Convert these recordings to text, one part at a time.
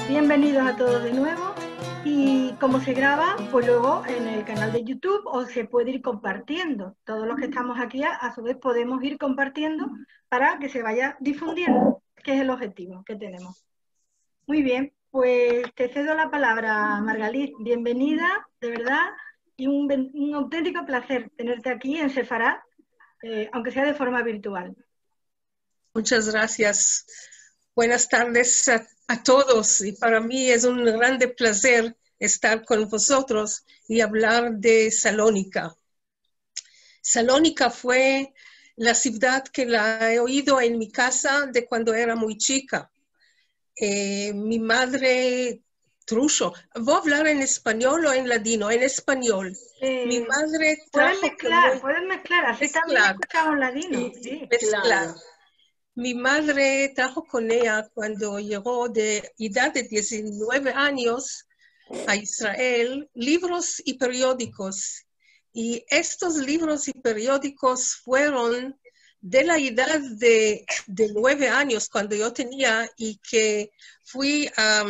Bienvenidos a todos de nuevo. Y como se graba, pues luego en el canal de YouTube o se puede ir compartiendo. Todos los que estamos aquí a su vez podemos ir compartiendo para que se vaya difundiendo, que es el objetivo que tenemos. Muy bien, pues te cedo la palabra, Margalit. Bienvenida, de verdad, y un auténtico placer tenerte aquí en Sefarad, aunque sea de forma virtual. Muchas gracias. Buenas tardes a todos. Y para mí es un grande placer estar con vosotros y hablar de Salónica. Salónica fue la ciudad que la he oído en mi casa de cuando era muy chica. Mi madre, Trucho, ¿voy a hablar en español o en ladino? En español. Mi madre trajo... Pueden mezclar, así también escuchamos ladino. Sí, mezclar. Claro. Mi madre trajo con ella cuando llegó de edad de 19 años a Israel libros y periódicos. Y estos libros y periódicos fueron de la edad de 9 años cuando yo tenía y que fui a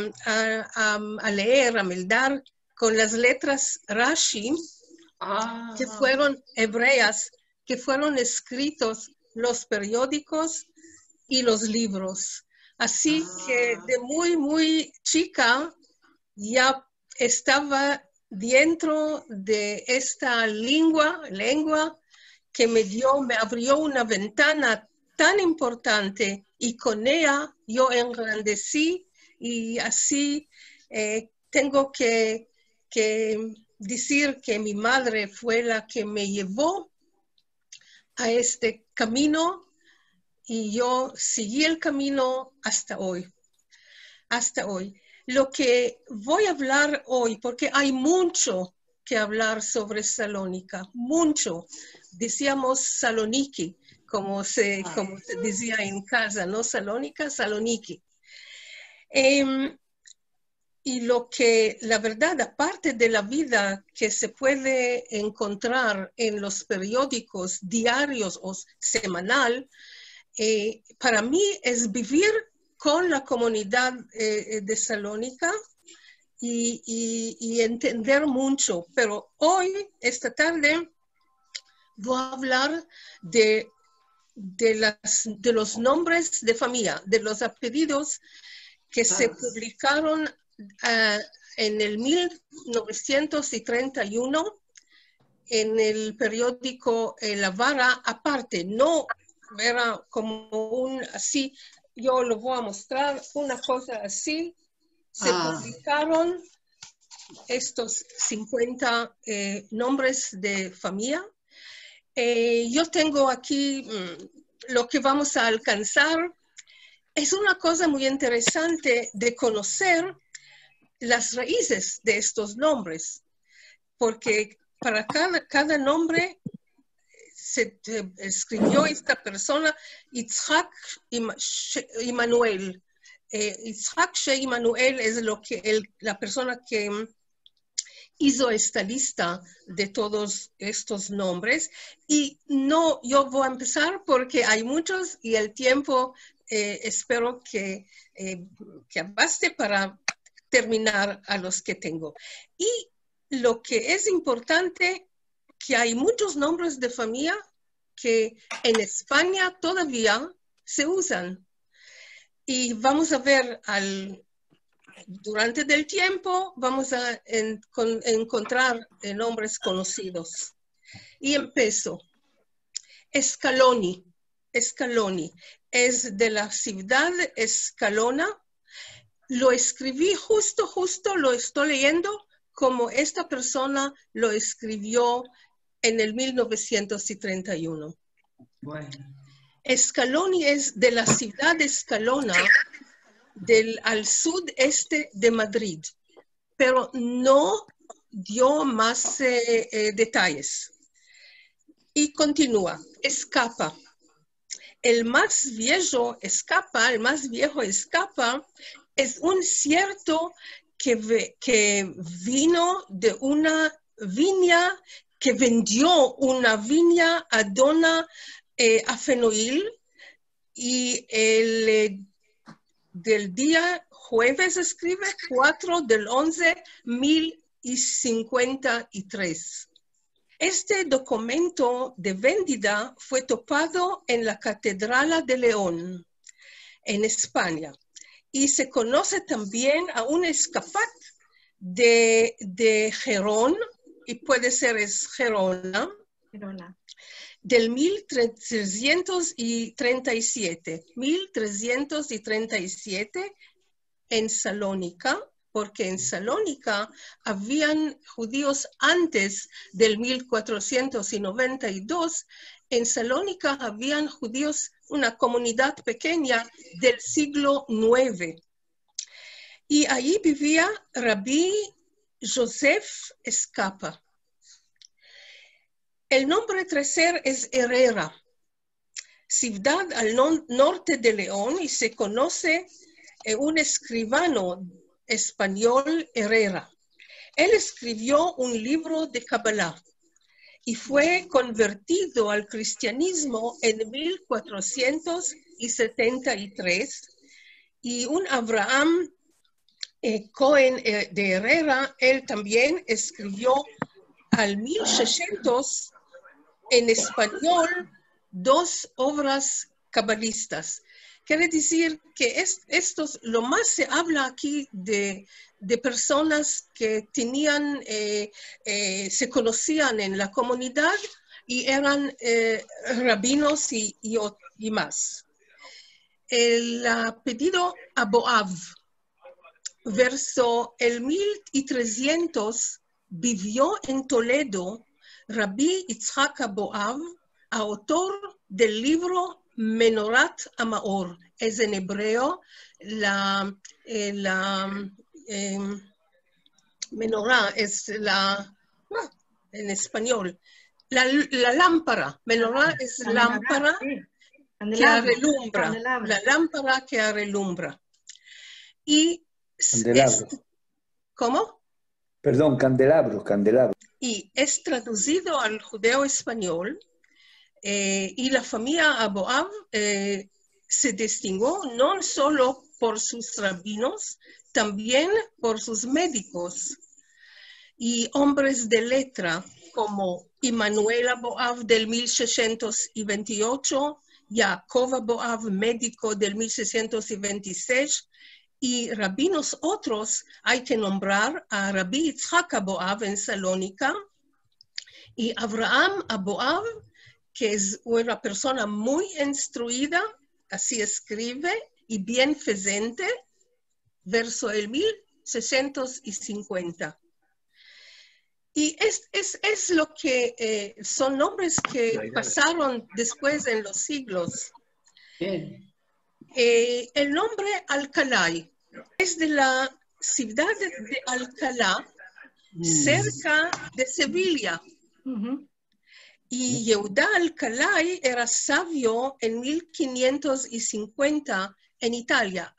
leer, a meldar con las letras Rashi, que fueron hebreas, que fueron escritos los periódicos y los libros. Así que de muy chica ya estaba dentro de esta lengua que me abrió una ventana tan importante y con ella yo engrandecí y así tengo que decir que mi madre fue la que me llevó a este camino y yo seguí el camino hasta hoy. Hasta hoy. Lo que voy a hablar hoy, porque hay mucho que hablar sobre Salónica, mucho. Decíamos Saloniki, como se decía en casa, ¿no? Salónica, Saloniki. Y lo que, la verdad, aparte de la vida que se puede encontrar en los periódicos diarios o semanal, para mí es vivir con la comunidad de Salónica y entender mucho. Pero hoy, esta tarde, voy a hablar de los nombres de familia, de los apellidos que se publicaron en el 1931 en el periódico La Vara, aparte, no era como un así, yo lo voy a mostrar, una cosa así, se publicaron estos 50 nombres de familia. Yo tengo aquí lo que vamos a alcanzar. Es una cosa muy interesante de conocer las raíces de estos nombres, porque para cada nombre se escribió esta persona, Yitzhak Immanuel. Yitzhak Immanuel es la persona que hizo esta lista de todos estos nombres. Y no, yo voy a empezar porque hay muchos y el tiempo espero que baste para terminar a los que tengo. Y lo que es importante, que hay muchos nombres de familia que en España todavía se usan. Y vamos a ver durante el tiempo, vamos a encontrar nombres conocidos. Y empiezo. Scaloni. Scaloni es de la ciudad Escalona. Lo escribí justo lo estoy leyendo como esta persona lo escribió en el 1931. Bueno. Scaloni es de la ciudad de Escalona, al sudeste de Madrid, pero no dio más detalles. Y continúa, Escapa. El más viejo Escapa es un cierto que vino de una viña, que vendió una viña a Dona Afenoil y del día jueves escribe 4/11/1053. Este documento de vendida fue topado en la Catedral de León, en España, y se conoce también a un escapat de Gerón, y puede ser Gerona, del 1337 en Salónica, porque en Salónica habían judíos antes del 1492. En Salónica habían judíos, una comunidad pequeña del siglo IX. Y ahí vivía Rabí Joseph Escapa. El nombre tercer es Herrera, ciudad al norte de León, y se conoce un escribano español, Herrera. Él escribió un libro de Kabbalah y fue convertido al cristianismo en 1473, y un Abraham Cohen de Herrera, él también escribió al 1600 en español 2 obras cabalistas. Quiere decir que lo más se habla aquí de personas que tenían, se conocían en la comunidad y eran rabinos y más. El apellido Aboav, verso el 1300, vivió en Toledo Rabí Yitzhak Aboav, autor del libro Menorat Amaor. Es en hebreo menorá, es en español, la lámpara. Menorá es lámpara que relumbra, la lámpara que relumbra. Y ¿cómo? Perdón, candelabro. Y es traducido al judeo español, y la familia Aboav se distinguió no solo por sus rabinos, también por sus médicos y hombres de letra, como Immanuel Aboav del 1628, Jacob Aboav, médico del 1626, y rabinos otros. Hay que nombrar a Rabí Yitzhak Aboav en Salónica, y Abraham Aboav, que es una persona muy instruida, así escribe, y bien fezente, verso el 1650. Y es lo que son nombres que pasaron después en los siglos. El nombre Alcalá es de la ciudad de Alcalá, cerca de Sevilla. Y Yehuda Alcalá era sabio en 1550 en Italia.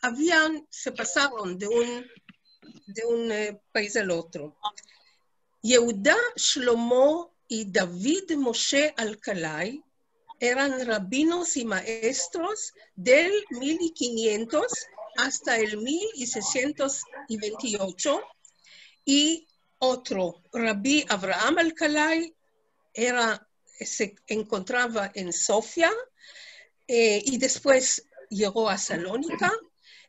Se pasaron de un país al otro. Yehuda, Shlomo y David Moshe Alcalá eran rabinos y maestros del 1500 hasta el 1628, y otro, Rabí Abraham Alcalá, se encontraba en Sofía, y después llegó a Salónica,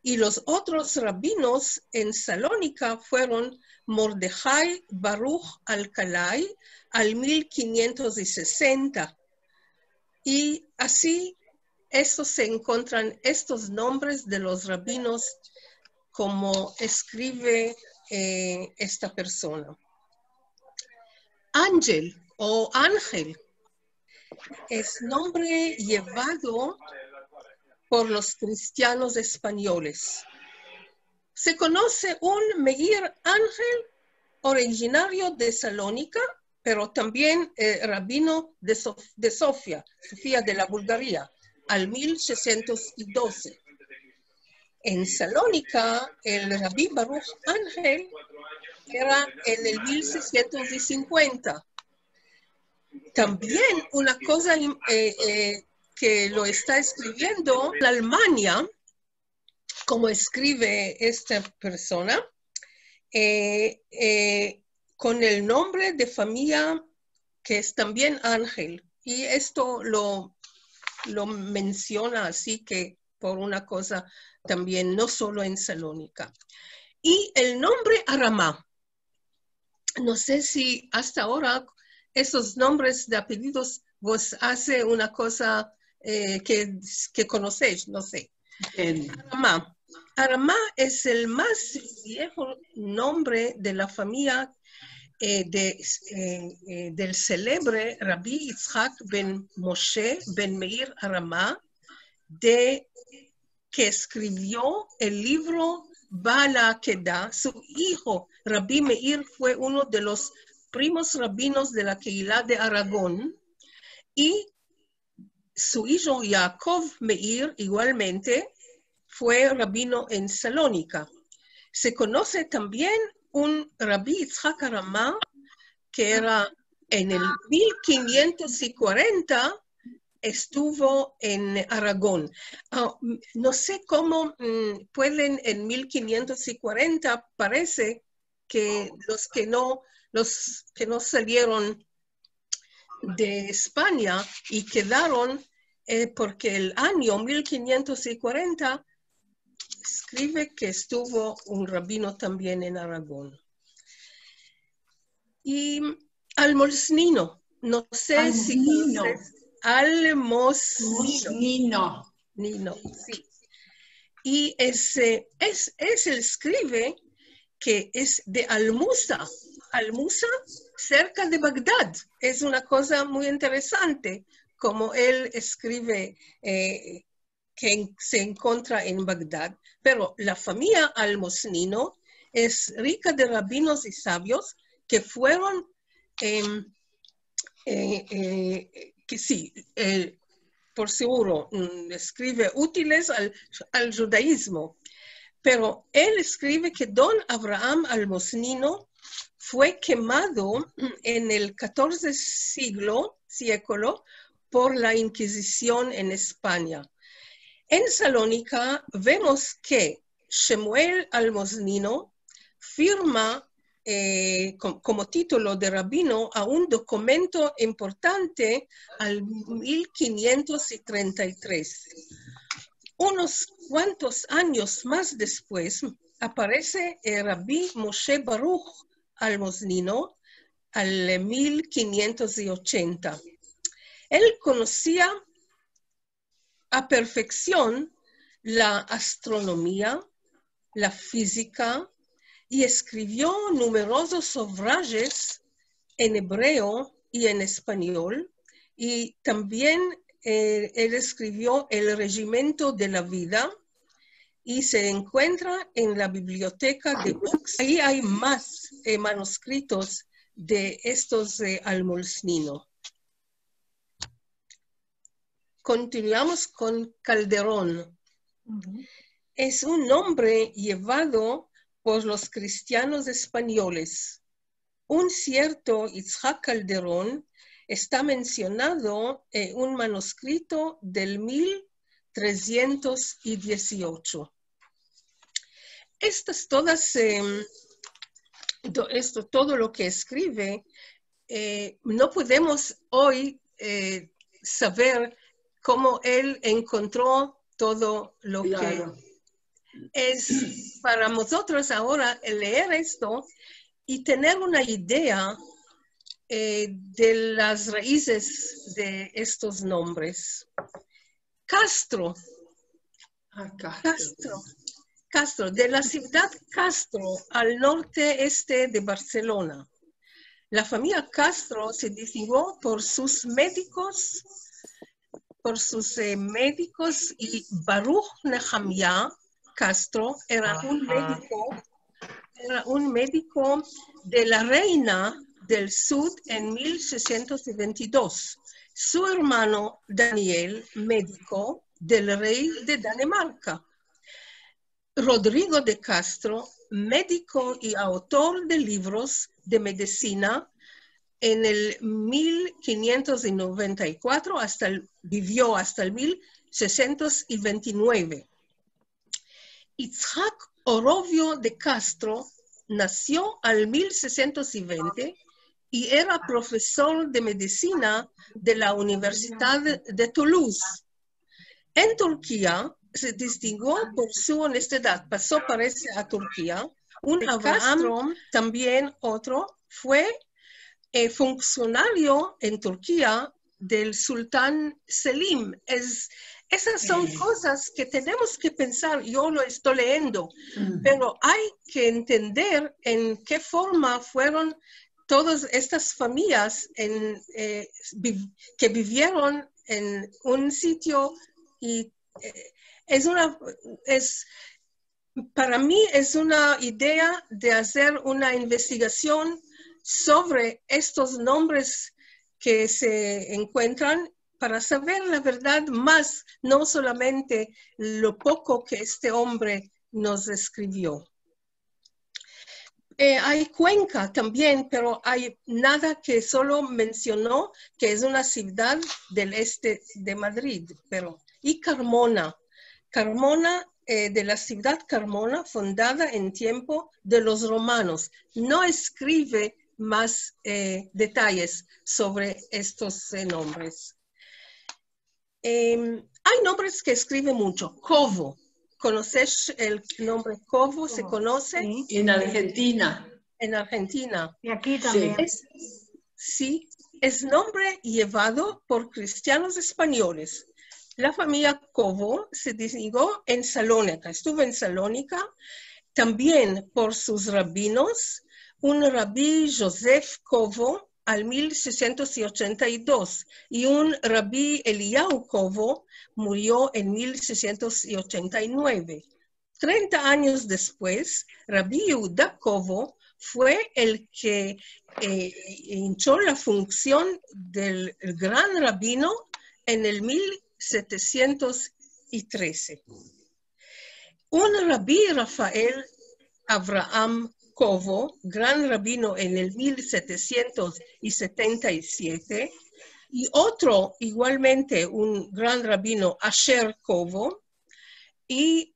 y los otros rabinos en Salónica fueron Mordejai Baruch Alcalá al 1560. Y así se encuentran estos nombres de los rabinos como escribe esta persona. Ángel o ángel es nombre llevado por los cristianos españoles. Se conoce un Meir Ángel originario de Salónica, pero también rabino de Sofía de la Bulgaria, al 1612. En Salónica, el Rabí Baruch Ángel era en el 1650. También una cosa que lo está escribiendo, en Alemania como escribe esta persona, con el nombre de familia que es también Ángel. Y esto lo menciona así que por una cosa también, no solo en Salónica. Y el nombre Aramá. No sé si hasta ahora esos nombres de apellidos vos hace una cosa que conocéis, no sé. Aramá. Aramá es el más viejo nombre de la familia del célebre Rabbi Yitzhak ben Moshe ben Meir Aramá, que escribió el libro Bala Akedah. Su hijo, Rabbi Meir, fue uno de los primos rabinos de la Kehilá de Aragón, y su hijo Yaakov Meir igualmente fue rabino en Salónica. Se conoce también un Rabbi Yitzhak Aramá que era en el 1540 estuvo en Aragón. No sé cómo pueden en 1540, parece que los que no salieron de España y quedaron, porque el año 1540 escribe que estuvo un rabino también en Aragón. Y Almosnino, no sé si conoces. Almosnino. Sí. Y él escribe que es de Almusa. Almusa, cerca de Bagdad. Es una cosa muy interesante, como él escribe que se encuentra en Bagdad. Pero la familia Almosnino es rica de rabinos y sabios que fueron que sí, por seguro, escribe útiles al judaísmo. Pero él escribe que don Abraham Almosnino fue quemado en el 14 siglo por la Inquisición en España. En Salónica vemos que Shemuel Almosnino firma como título de rabino a un documento importante al 1533. Unos cuantos años más después aparece el Rabbi Moshe Baruch Almosnino al 1580. Él conocía a perfección la astronomía, la física, y escribió numerosos sufrages en hebreo y en español, y también él escribió El Regimiento de la Vida, y se encuentra en la biblioteca de Ux. Ahí hay más manuscritos de estos Almosnino. Continuamos con Calderón. Es un nombre llevado por los cristianos españoles. Un cierto Yitzhak Calderón está mencionado en un manuscrito del 1318. Estas todas, todo lo que escribe, no podemos hoy saber cómo él encontró todo lo que es para nosotros ahora leer esto y tener una idea de las raíces de estos nombres. Castro, de la ciudad Castro, al norte-este de Barcelona. La familia Castro se distinguió por sus médicos, y Baruch Nehemiah Castro era un médico de la reina del sur en 1622. Su hermano Daniel, médico del rey de Dinamarca. Rodrigo de Castro, médico y autor de libros de medicina, en el 1594 vivió hasta el 1629. Yitzhak Orovio de Castro nació al 1620 y era profesor de medicina de la Universidad de Toulouse. En Turquía se distinguió por su honestidad, pasó parece a Turquía. Un Abraham, también otro, fue funcionario en Turquía del sultán Selim. Esas son cosas que tenemos que pensar. Yo lo estoy leyendo, pero hay que entender en qué forma fueron todas estas familias que vivieron en un sitio y para mí es una idea de hacer una investigación sobre estos nombres que se encuentran para saber la verdad más, no solamente lo poco que este hombre nos escribió. Hay Cuenca también, pero hay nada que solo mencionó que es una ciudad del este de Madrid. Y Carmona, de la ciudad Carmona, fundada en tiempo de los romanos. No escribe más detalles sobre estos nombres. Hay nombres que escribe mucho. Covo. ¿Conoces el nombre Covo? ¿Se conoce? Sí. En Argentina. En Argentina. Y aquí también. Sí, es nombre llevado por cristianos españoles. La familia Covo se distinguió en Salónica, estuvo en Salónica, también por sus rabinos, un rabí Joseph Covo al 1682 y un rabí Eliyahu Covo murió en 1689. 30 años después, rabí Yehuda Covo fue el que hinchó la función del gran rabino en el 1713. Un rabí Rafael Abraham Covo, gran rabino en el 1777, y otro igualmente un gran rabino Asher Covo, y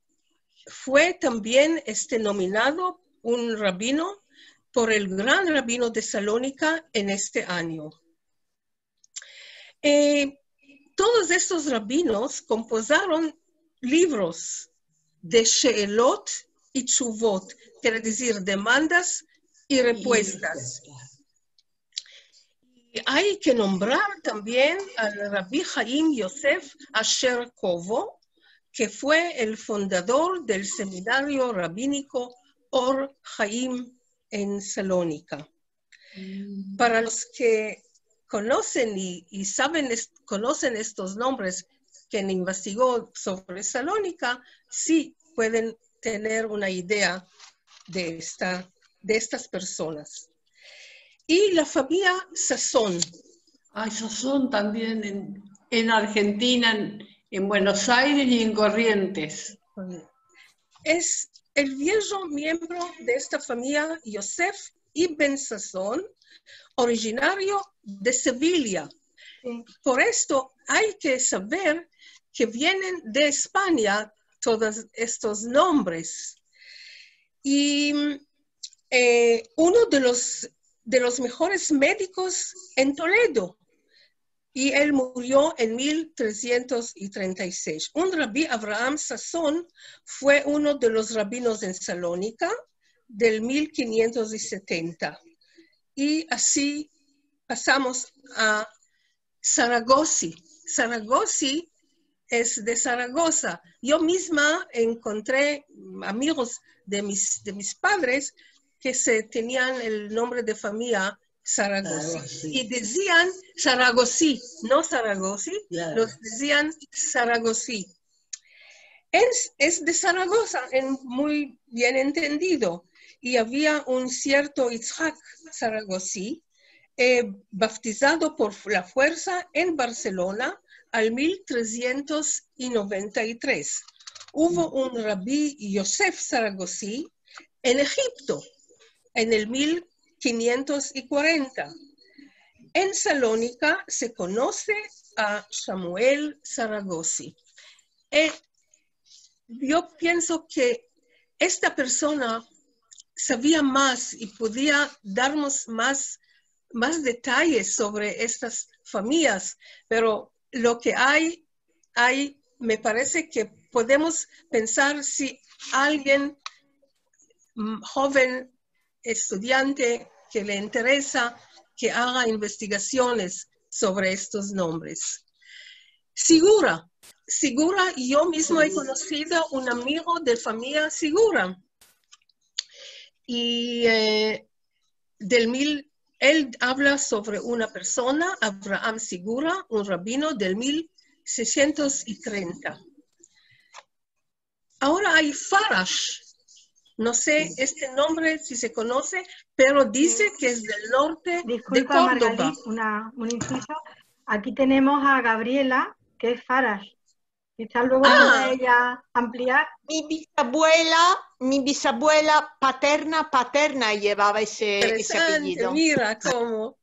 fue también nominado un rabino por el gran rabino de Salónica en este año. Todos estos rabinos compusieron libros de Sheelot y Tshuvot, quiere decir demandas y respuestas. Y hay que nombrar también al rabí Chaim Yosef Asher Covo, que fue el fundador del seminario rabínico Or Chaim en Salónica. Para los que conocen y saben, conocen estos nombres, quien investigó sobre Salónica, sí pueden tener una idea de estas personas. Y la familia Sazón. Sazón también en Argentina, en Buenos Aires y en Corrientes. Es el viejo miembro de esta familia, Yosef Ibn Sazón, originario de Sevilla. Por esto hay que saber que vienen de España todos estos nombres. Y uno de los mejores médicos en Toledo. Y él murió en 1336. Un rabí Abraham Sazón fue uno de los rabinos en Salónica del 1570. Y así pasamos a Zaragoza. Zaragoza es de Zaragoza. Yo misma encontré amigos de mis padres que tenían el nombre de familia Zaragoza. Y decían Zaragozí, no Zaragoza, claro. Los decían Zaragozí. Es de Zaragoza, muy bien entendido. Y había un cierto Yitzhak Zaragozí, bautizado por la fuerza en Barcelona al 1393. Hubo un rabí Yosef Zaragozí en Egipto en el 1540. En Salónica se conoce a Samuel Zaragozí. Yo pienso que esta persona sabía más y podía darnos más detalles sobre estas familias, pero lo que hay, me parece que podemos pensar si alguien joven, estudiante, que le interesa, que haga investigaciones sobre estos nombres. Segura, yo mismo he conocido un amigo de familia Segura. Y él habla sobre una persona, Abraham Segura, un rabino del 1630. Ahora hay Farash. No sé este nombre si se conoce, pero dice que es del norte de Córdoba. Margalit, un inciso. Aquí tenemos a Gabriela, que es Farash. Quizás luego pueda ella ampliar. Mi bisabuela paterna llevaba ese apellido. Mira cómo.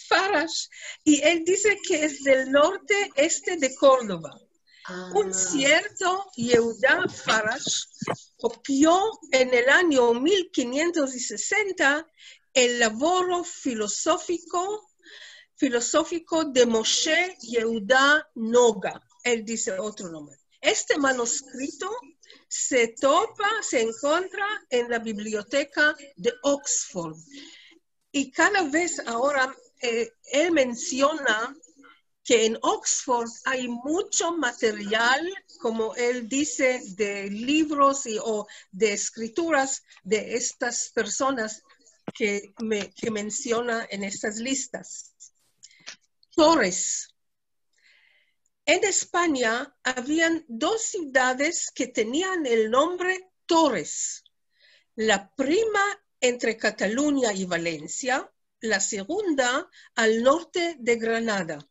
Farash. Y él dice que es del norte de Córdoba. Un cierto Yehuda Farash copió en el año 1560 el laboro filosófico de Moshe Yehuda Noga. Él dice otro nombre. Este manuscrito se encuentra en la biblioteca de Oxford. Y cada vez ahora él menciona que en Oxford hay mucho material, como él dice, de libros o de escrituras de estas personas que menciona en estas listas. Torres. En España habían dos ciudades que tenían el nombre Torres. La prima entre Cataluña y Valencia, la segunda al norte de Granada.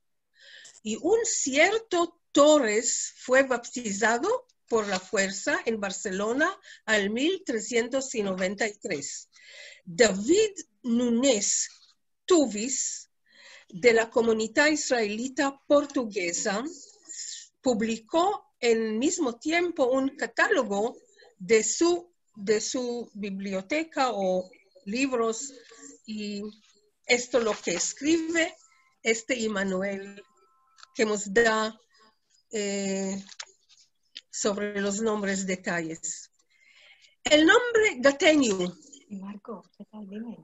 Y un cierto Torres fue bautizado por la fuerza en Barcelona al 1393. David Núñez Tuvis, de la comunidad israelita portuguesa, publicó en mismo tiempo un catálogo de su biblioteca o libros, y esto es lo que escribe Immanuel, que nos da sobre los nombres detalles. El nombre Gatenium. Marco, ¿qué tal? Dime.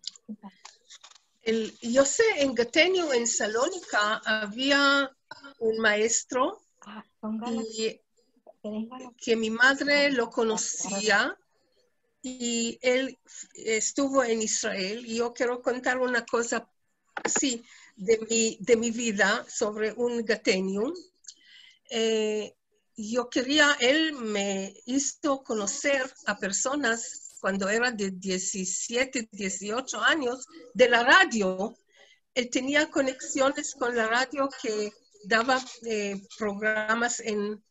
Yo sé, en Gatenium, en Salónica, había un maestro que mi madre lo conocía y él estuvo en Israel. Y yo quiero contar una cosa así de mi vida sobre un Gatenium. Él me hizo conocer a personas cuando era de 17, 18 años de la radio. Él tenía conexiones con la radio que daba programas en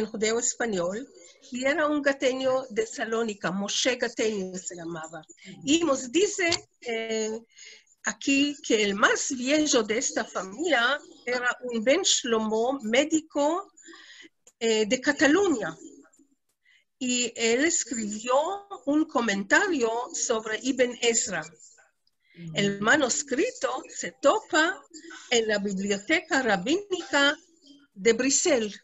judeo español, y era un gateño de Salónica, Moshe Gateño se llamaba. Y nos dice aquí que el más viejo de esta familia era un Ben Shlomo, médico de Cataluña. Y él escribió un comentario sobre Ibn Ezra. El manuscrito se topa en la biblioteca rabínica de Brisel.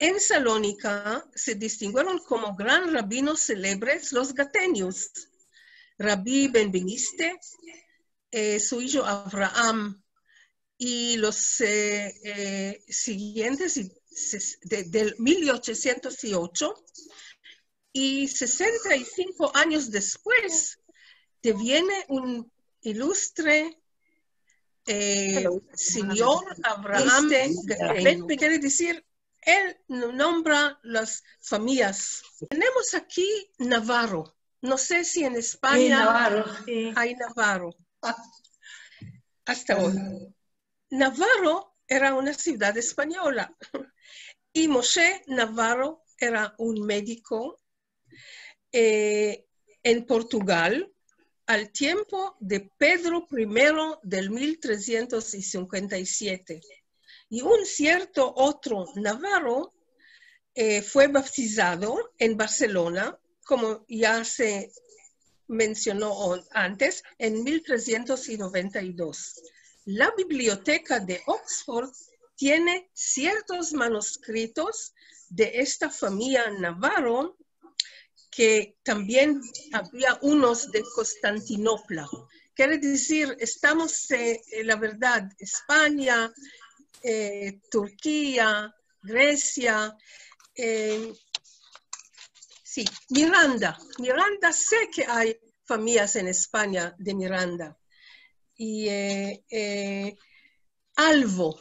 En Salónica se distinguieron como gran rabinos célebres los gateños. Rabí Benveniste, su hijo Abraham, y los siguientes del 1808, y 65 años después deviene un ilustre señor Abraham Gatenium. Quiere decir, él nombra las familias. Tenemos aquí Navarro. No sé si en España hay Navarro. Hasta hoy. Navarro era una ciudad española. Y Moshe Navarro era un médico en Portugal al tiempo de Pedro I del 1357. Y un cierto otro Navarro fue bautizado en Barcelona como ya se mencionó antes, en 1392. La biblioteca de Oxford tiene ciertos manuscritos de esta familia Navarro, que también había unos de Constantinopla. Quiere decir, estamos, la verdad, España, Turquía, Grecia, sí, Miranda. Miranda, sé que hay familias en España de Miranda. Y Alvo,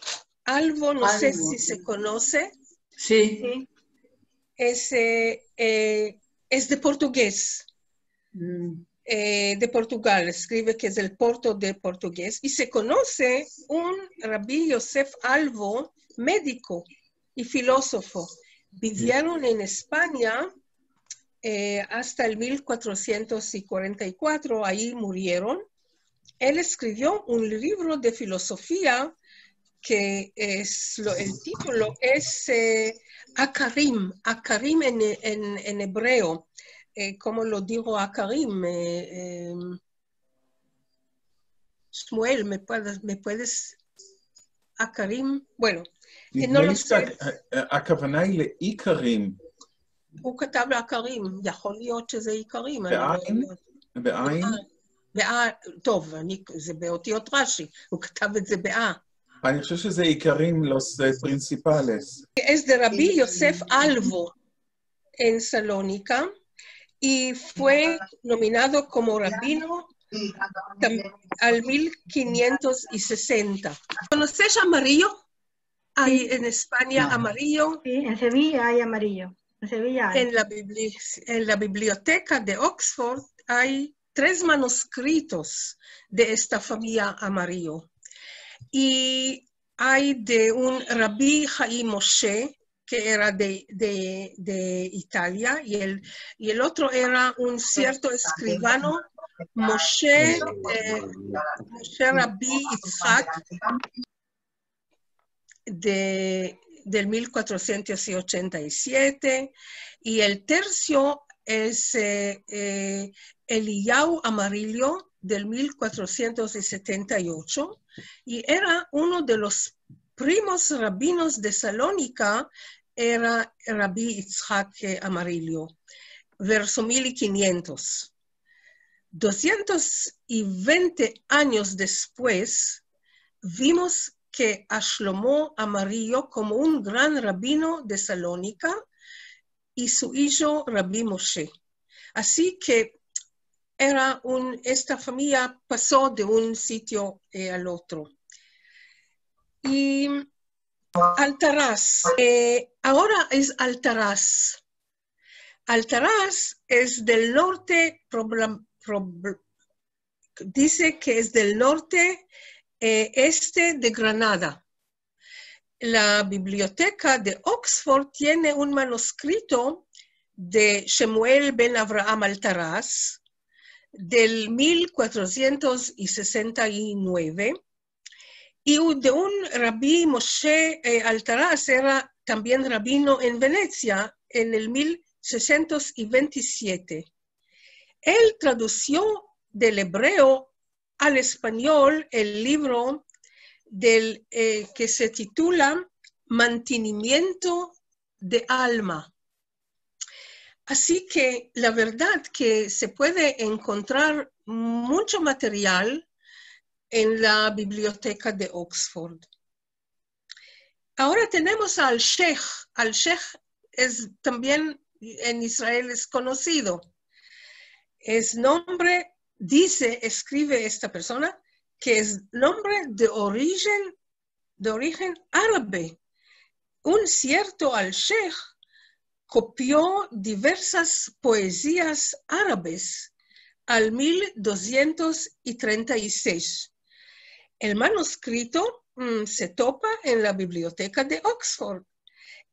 no sé si se conoce. Sí. Es de portugués. De Portugal, escribe que es el Porto de portugués, y se conoce un Rabí Yosef Alvo, médico y filósofo. Vivieron en España hasta el 1444, ahí murieron. Él escribió un libro de filosofía que es, el título es Akarim en hebreo. ¿Cómo lo digo Akarim? Shmuel, ¿me puedes Akarim? bueno, no lo sé. הכוונה היא לאיקרים. הוא כתב לאקרים, יכול להיות שזה עיקרים. בעין? טוב, זה באותיות רש"י, הוא כתב את זה באה. אני חושב שזה עיקרים los principales. Es de Rabí Yosef Alvo en Salónica y fue nominado como rabino al 1560. ¿Conoces amarillo? Hay en España amarillo. Sí, en Sevilla hay amarillo. En Sevilla hay. En la biblioteca de Oxford hay 3 manuscritos de esta familia amarillo. Y hay de un Rabí Chaim Moshe, que era de Italia, y el otro era un cierto escribano, Moshe Rabí Yitzhak, del 1487, y el tercio es Eliyahu Amarillo, del 1478, y era uno de los primos rabinos de Salónica, era Rabí Yitzhak Amarillo, verso 1500. 220 años después, vimos que a Shlomo Amarillo como un gran rabino de Salónica y su hijo Rabí Moshe. Así que esta familia pasó de un sitio al otro. Y Altaraz, ahora es Altaraz. Altaraz es del norte, dice que es del norte este de Granada. La biblioteca de Oxford tiene un manuscrito de Shemuel ben Abraham Altaraz del 1469 y de un Rabí Moshe Altaraz, era también rabino en Venecia en el 1627. Él tradució del hebreo al español el libro que se titula Mantenimiento de Alma. Así que la verdad que se puede encontrar mucho material en la biblioteca de Oxford. Ahora tenemos al Sheikh. Al Sheikh es también en Israel es conocido. Es nombre, escribe esta persona, que es nombre de origen árabe. Un cierto al-Sheikh copió diversas poesías árabes al 1236. El manuscrito se topa en la biblioteca de Oxford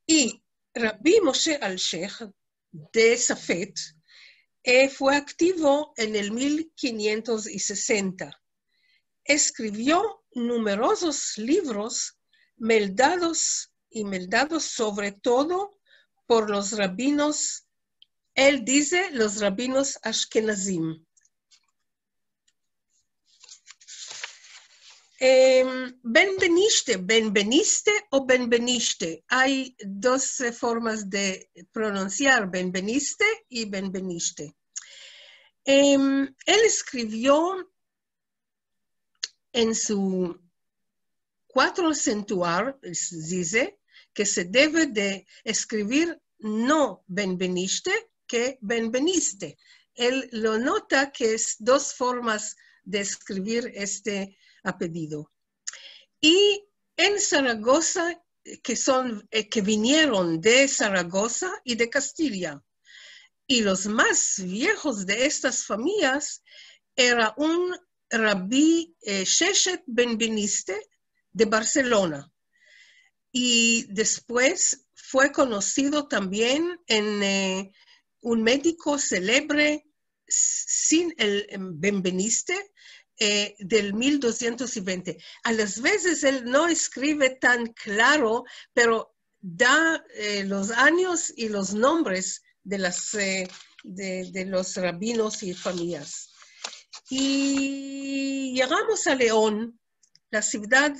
y Rabí Moshe al-Sheikh de Safed fue activo en el 1560. Escribió numerosos libros meldados sobre todo por los rabinos Él dice los rabinos ashkenazim. Benveniste o benveniste. Hay dos formas de pronunciar benveniste y benveniste. Él escribió en su 4 acentuar, dice que se debe de escribir no benveniste que benveniste. Él lo nota que es 2 formas de escribir este apellido. Y en Zaragoza, que vinieron de Zaragoza y de Castilla. Y los más viejos de estas familias era un rabí Sheshet Benveniste de Barcelona. Y después fue conocido también en un médico célebre sin el Benveniste del 1220. A las veces él no escribe tan claro, pero da los años y los nombres de los rabinos y familias. Y llegamos a León, la ciudad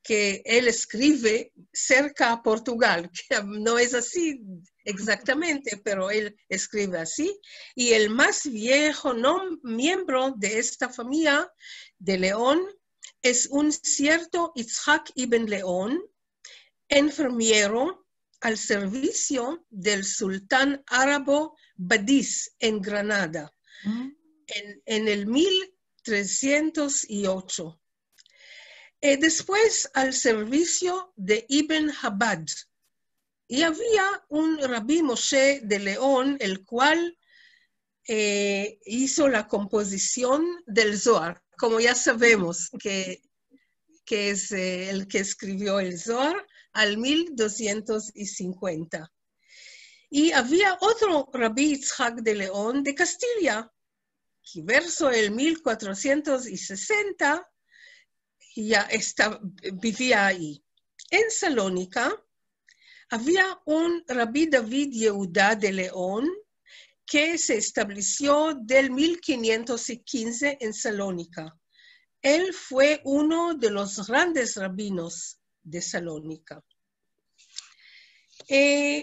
que él escribe cerca a Portugal, que no es así exactamente, pero él escribe así. Y el más viejo miembro de esta familia de León es un cierto Yitzhak ibn León, enfermero al servicio del sultán árabe Badis en Granada, en el 1308. Después al servicio de Ibn Habad. Y había un rabí Moshe de León, el cual hizo la composición del Zohar, como ya sabemos que es el que escribió el Zohar al 1250. Y había otro rabí Yitzhak de León de Castilla, que verso el 1460 ya vivía ahí. En Salónica había un rabí David Yehuda de León que se estableció del 1515 en Salónica. Él fue uno de los grandes rabinos de Salónica.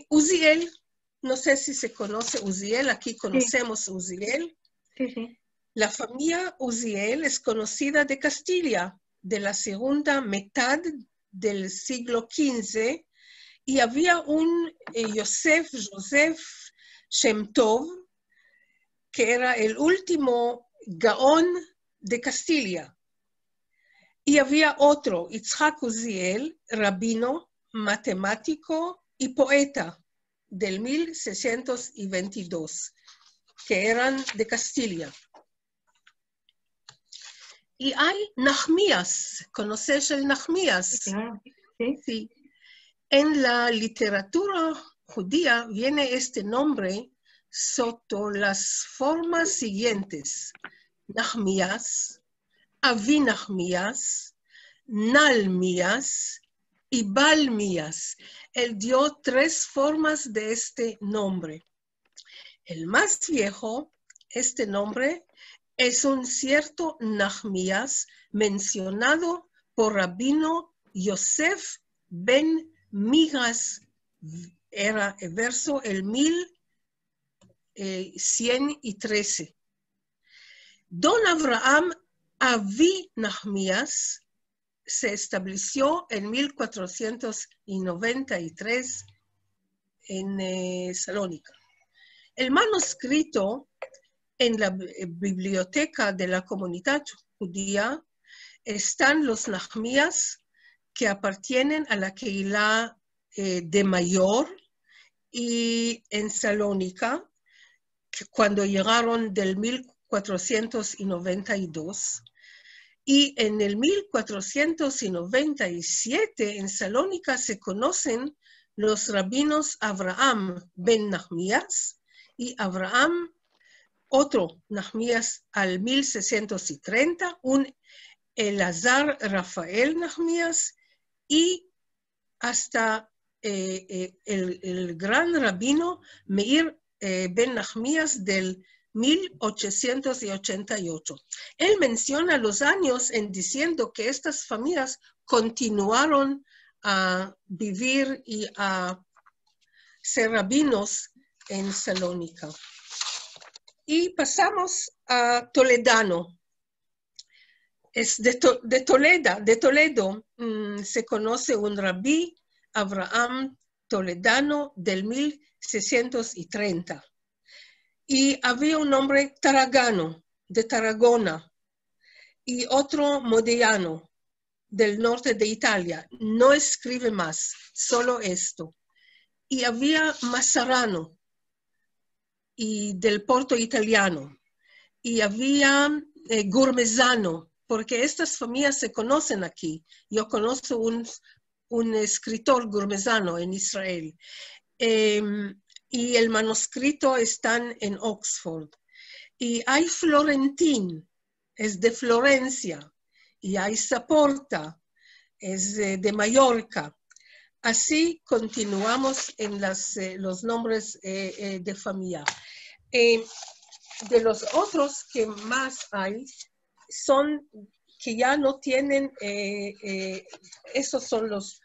Uziel, no sé si se conoce Uziel, aquí conocemos Uziel. Sí, sí. La familia Uziel es conocida de Castilla, de la segunda mitad del siglo XV, y había un Joseph Shem Tov, que era el último Gaón de Castilla. Y había otro, Yitzhak Uziel, rabino, matemático y poeta del 1622, que eran de Castilla. Y hay Nahmías, ¿conoces el Nahmías? Claro, sí. Sí. En la literatura judía viene este nombre soto las formas siguientes: Nahmías, Avinahmías, Nalmías y Balmías. Él dio 3 formas de este nombre. El más viejo, este nombre, es un cierto Nahmías mencionado por Rabino Yosef ben Migas, era el verso el 1113. Don Abraham Avi Nahmías se estableció en 1493 en Salónica. El manuscrito en la biblioteca de la comunidad judía están los Nahmías que appartienen a la Keilah de Mayor y en Salónica, cuando llegaron del 1492. Y en el 1497 en Salónica se conocen los rabinos Abraham ben Nahmías y Abraham, otro Nahmías al 1630, un Elazar Rafael Nahmías y hasta el gran rabino Meir Ben Nachmías del 1888. Él menciona los años en diciendo que estas familias continuaron a vivir y a ser rabinos en Salónica. Y pasamos a Toledano. Es de Toledo se conoce un rabí, Abraham Toledano, del 1630. Y había un hombre Taragano, de Tarragona, y otro Modiano, del norte de Italia. No escribe más, solo esto. Y había Massarano, y del Porto italiano. Y había Gurmesano, porque estas familias se conocen aquí. Yo conozco un escritor Gurmesano en Israel. Y el manuscrito está en Oxford. Y hay Florentín, es de Florencia. Y hay Saporta, es de Mallorca. Así continuamos en los nombres de familia. De los otros que más hay, son que ya no tienen, esos son los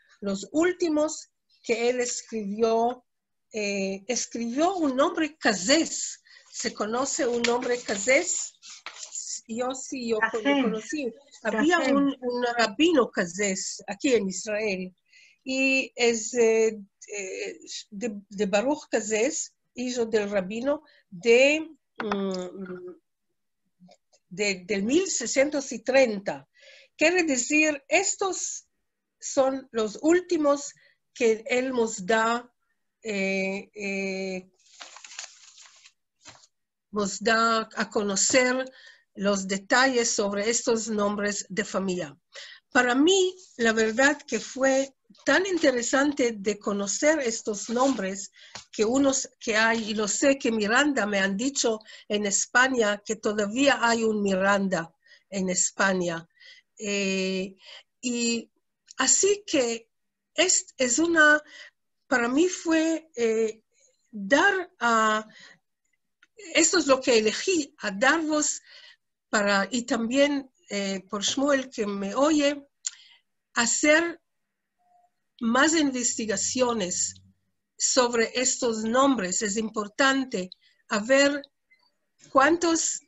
últimos que él escribió. Escribió un nombre Cazés. ¿Se conoce un nombre Cazés? Yo sí, yo lo conocí. Había un rabino Cazés aquí en Israel. Y es de Baruch Cazés, hijo del rabino del 1630. Quiere decir, estos son los últimos que él nos da a conocer los detalles sobre estos nombres de familia. Para mí, la verdad que fue tan interesante de conocer estos nombres que unos que hay, y lo sé que Miranda me han dicho en España que todavía hay un Miranda en España. Y así que es una, para mí fue dar a, esto es lo que elegí, a daros para, y también por Shmuel que me oye, hacer más investigaciones sobre estos nombres. Es importante a ver cuántos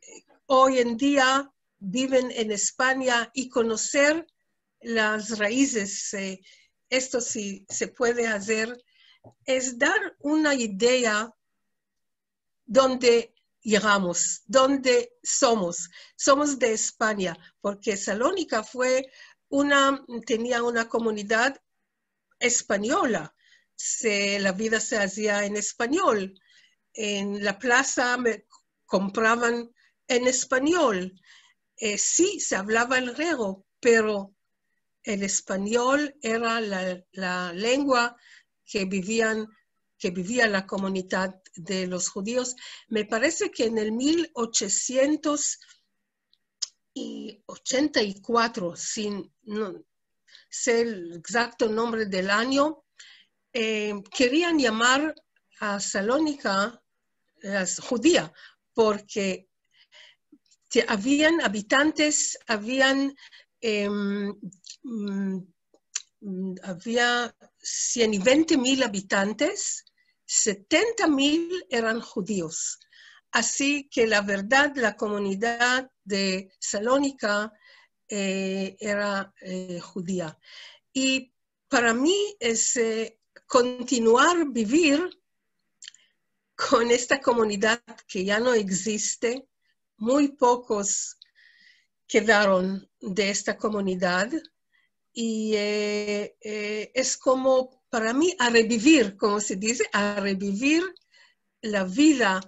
hoy en día viven en España y conocer las raíces. Esto sí se puede hacer, es dar una idea dónde llegamos, dónde somos. Somos de España, porque Salónica tenía una comunidad española. La vida se hacía en español. En la plaza me compraban en español. Sí, se hablaba el griego, pero el español era la lengua que vivía la comunidad de los judíos. Me parece que en el 1884, no sé el exacto nombre del año, querían llamar a Salónica judía, porque habían habitantes, había 120,000 habitantes, 70,000 eran judíos. Así que la verdad, la comunidad de Salónica era judía. Y para mí es continuar vivir con esta comunidad que ya no existe. Muy pocos quedaron de esta comunidad. Y es como, para mí, a revivir, como se dice, a revivir la vida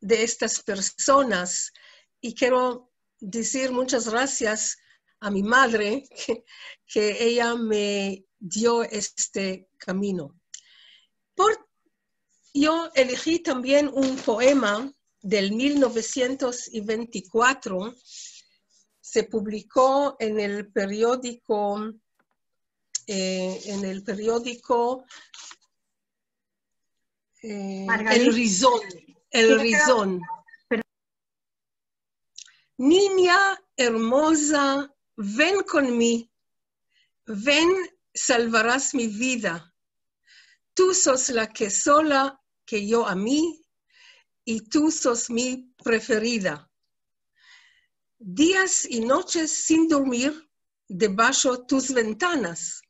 de estas personas. Y quiero decir muchas gracias a mi madre, que ella me dio este camino. Yo elegí también un poema del 1924, se publicó en el periódico el rizón. El rizón. Niña hermosa, ven conmigo. Ven, salvarás mi vida. Tú sos la que sola que yo amé y tú sos mi preferida. Días y noches sin dormir debajo tus ventanas.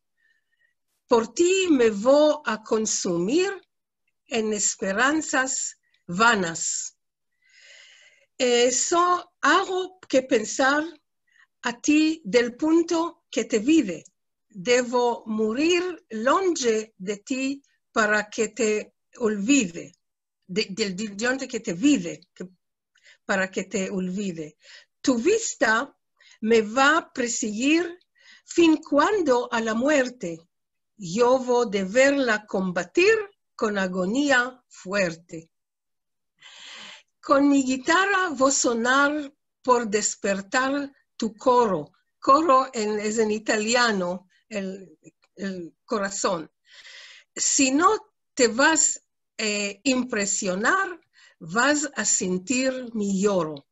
Por ti me voy a consumir en esperanzas vanas. Eso hago que pensar a ti del punto que te vide. Debo morir longe de ti para que te olvide. Del que te vide, para que te olvide. Tu vista me va a perseguir fin cuando a la muerte. Yo voy de verla combatir con agonía fuerte. Con mi guitarra voy a sonar por despertar tu coro. Coro es en italiano, el corazón. Si no te vas a impresionar, vas a sentir mi lloro.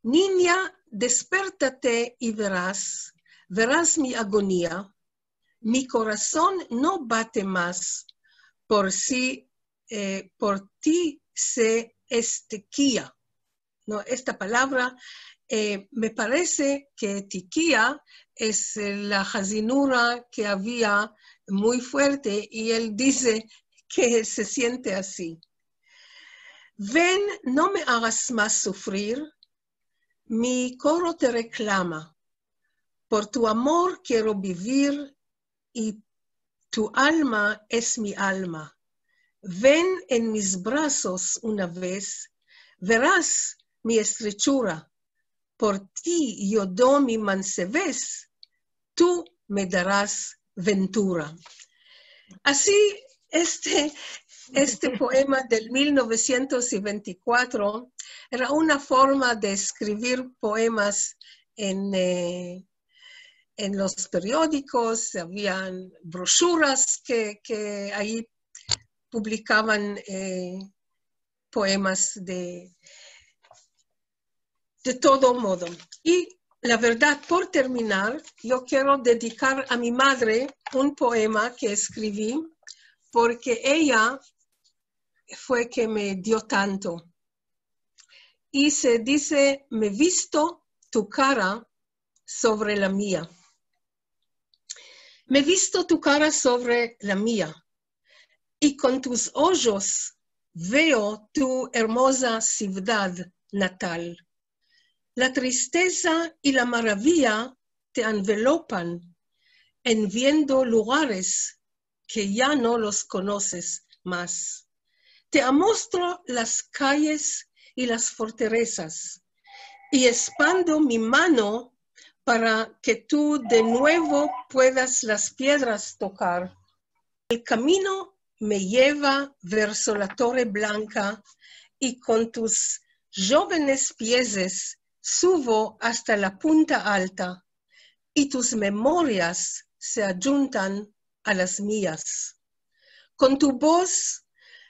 Niña, despiértate y verás mi agonía. Mi corazón no bate más, por ti se estequía. No, esta palabra me parece que tiquía es la jazinura que había muy fuerte y él dice que se siente así. Ven, no me hagas más sufrir. Mi coro te reclama. Por tu amor quiero vivir y tu alma es mi alma. Ven en mis brazos una vez, verás mi estrechura. Por ti yo doy mi mansevez, tú me darás ventura. Así, este poema del 1924 era una forma de escribir poemas en los periódicos, habían brochuras que ahí publicaban poemas de todo modo. Y la verdad, por terminar, yo quiero dedicar a mi madre un poema que escribí porque ella fue que me dio tanto. Y se dice, me he visto tu cara sobre la mía. Me he visto tu cara sobre la mía y con tus ojos veo tu hermosa ciudad natal. La tristeza y la maravilla te envelopan en viendo lugares que ya no los conoces más. Te amostro las calles y las fortalezas y expando mi mano para que tú de nuevo puedas las piedras tocar. El camino me lleva verso la torre blanca y con tus jóvenes pies subo hasta la punta alta y tus memorias se adjuntan a las mías. Con tu voz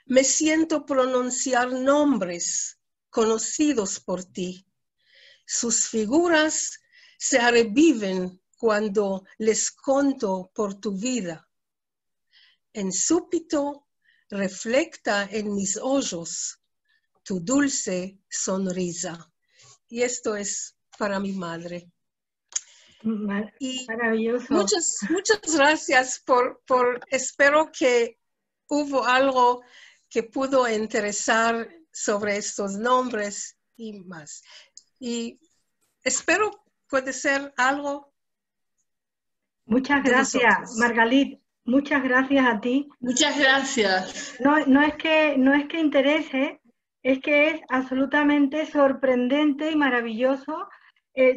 me siento pronunciar nombres conocidos por ti. Sus figuras se reviven cuando les conto por tu vida. En súbito refleja en mis ojos tu dulce sonrisa. Y esto es para mi madre. Maravilloso. Muchas gracias espero que hubo algo que pudo interesar sobre estos nombres y más. Y espero puede ser algo. Muchas gracias, Margalit. Muchas gracias a ti. Muchas gracias. No es que interese, es que es absolutamente sorprendente y maravilloso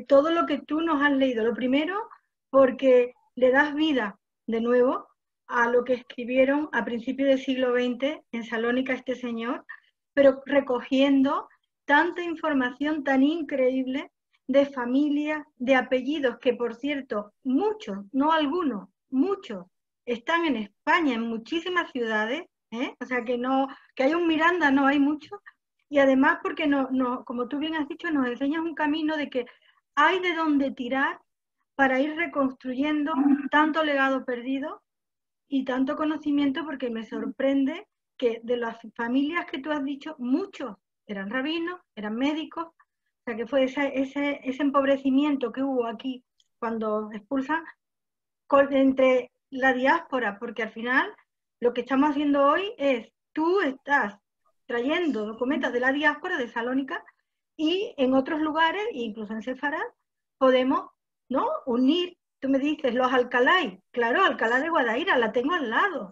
todo lo que tú nos has leído. Lo primero, porque le das vida de nuevo a lo que escribieron a principios del siglo XX en Salónica este señor, pero recogiendo tanta información tan increíble de familias, de apellidos, que por cierto, muchos, no algunos, muchos, están en España, en muchísimas ciudades, ¿eh? O sea, que no, que hay un Miranda, no hay mucho. Y además porque, como tú bien has dicho, nos enseñas un camino de que hay de dónde tirar para ir reconstruyendo tanto legado perdido y tanto conocimiento, porque me sorprende que de las familias que tú has dicho, muchos eran rabinos, eran médicos, o sea que fue ese empobrecimiento que hubo aquí cuando expulsan entre la diáspora, porque al final lo que estamos haciendo hoy es, tú estás trayendo documentos de la diáspora de Salónica y en otros lugares, incluso en Sefarad, podemos, ¿no?, unir. Tú me dices, los Alcalá, claro, Alcalá de Guadaira, la tengo al lado.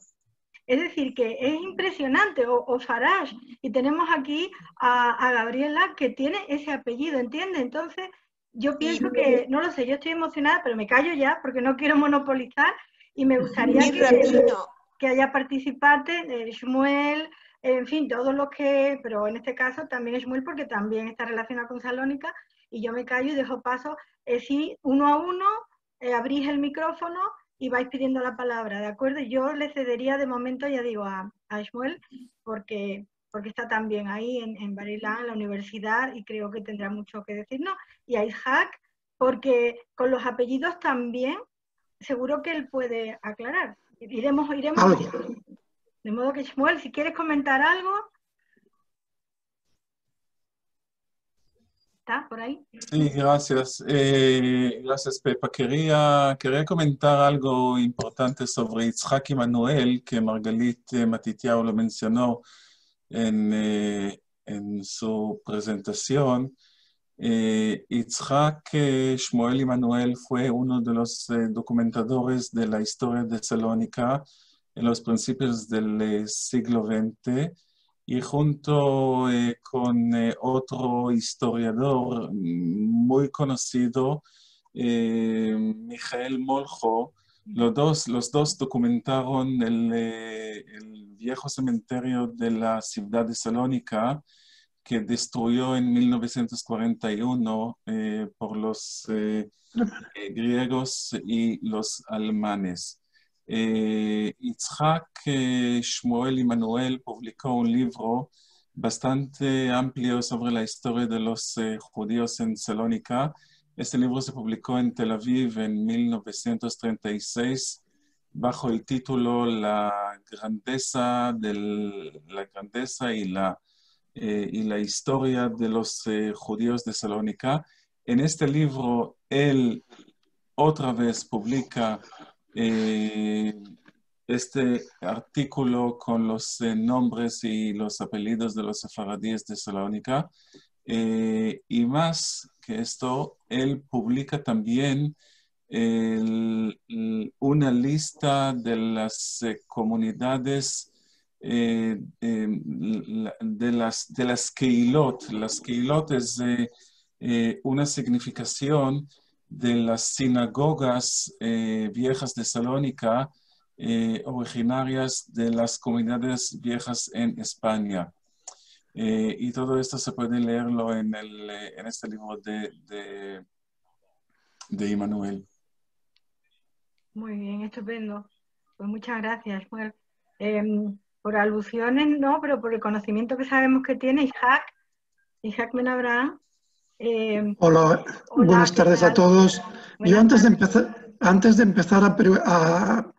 Es decir, que es impresionante, o Farage, y tenemos aquí a Gabriela que tiene ese apellido, ¿entiendes? Entonces, yo pienso que, no lo sé, yo estoy emocionada, pero me callo ya porque no quiero monopolizar y me gustaría que haya participantes, Shmuel, en fin, todos los que, pero en este caso también Shmuel porque también está relacionado con Salónica, y yo me callo y dejo paso, sí, uno a uno, abrís el micrófono y vais pidiendo la palabra, ¿de acuerdo? Yo le cedería de momento, ya digo, a Shmuel, porque está también ahí en Bar-Ilan, en la universidad, y creo que tendrá mucho que decirnos, y a Ishak, porque con los apellidos también, seguro que él puede aclarar. Iremos. De modo que, Shmuel, si quieres comentar algo. ¿Está por ahí? Sí, gracias. Gracias, Pepa. Quería comentar algo importante sobre Itzhak Emanuel, que Margalit Matitiao lo mencionó en su presentación. Itzhak Shmuel Emanuel fue uno de los documentadores de la historia de Salónica en los principios del siglo XX, y junto con otro historiador muy conocido, Mijael Moljo, los dos documentaron el viejo cementerio de la ciudad de Salónica, que destruyó en 1941 por los griegos y los alemanes. Itzhak Shmuel Emanuel publicó un libro bastante amplio sobre la historia de los judíos en Salónica. Este libro se publicó en Tel Aviv en 1936 bajo el título La grandeza y la historia de los judíos de Salónica. En este libro, él otra vez publica este artículo con los nombres y los apellidos de los sefaradíes de Salónica. Y más que esto, él publica también una lista de las comunidades de las Keilot. Las Keilot es una significación de las sinagogas viejas de Salónica, originarias de las comunidades viejas en España. Y todo esto se puede leerlo en este libro de Emanuel. Muy bien, estupendo. Pues muchas gracias, Shmuel. Por alusiones, no, pero por el conocimiento que sabemos que tiene Ishak Ben Abraham. Hola, buenas tardes a todos. Yo antes de empezar a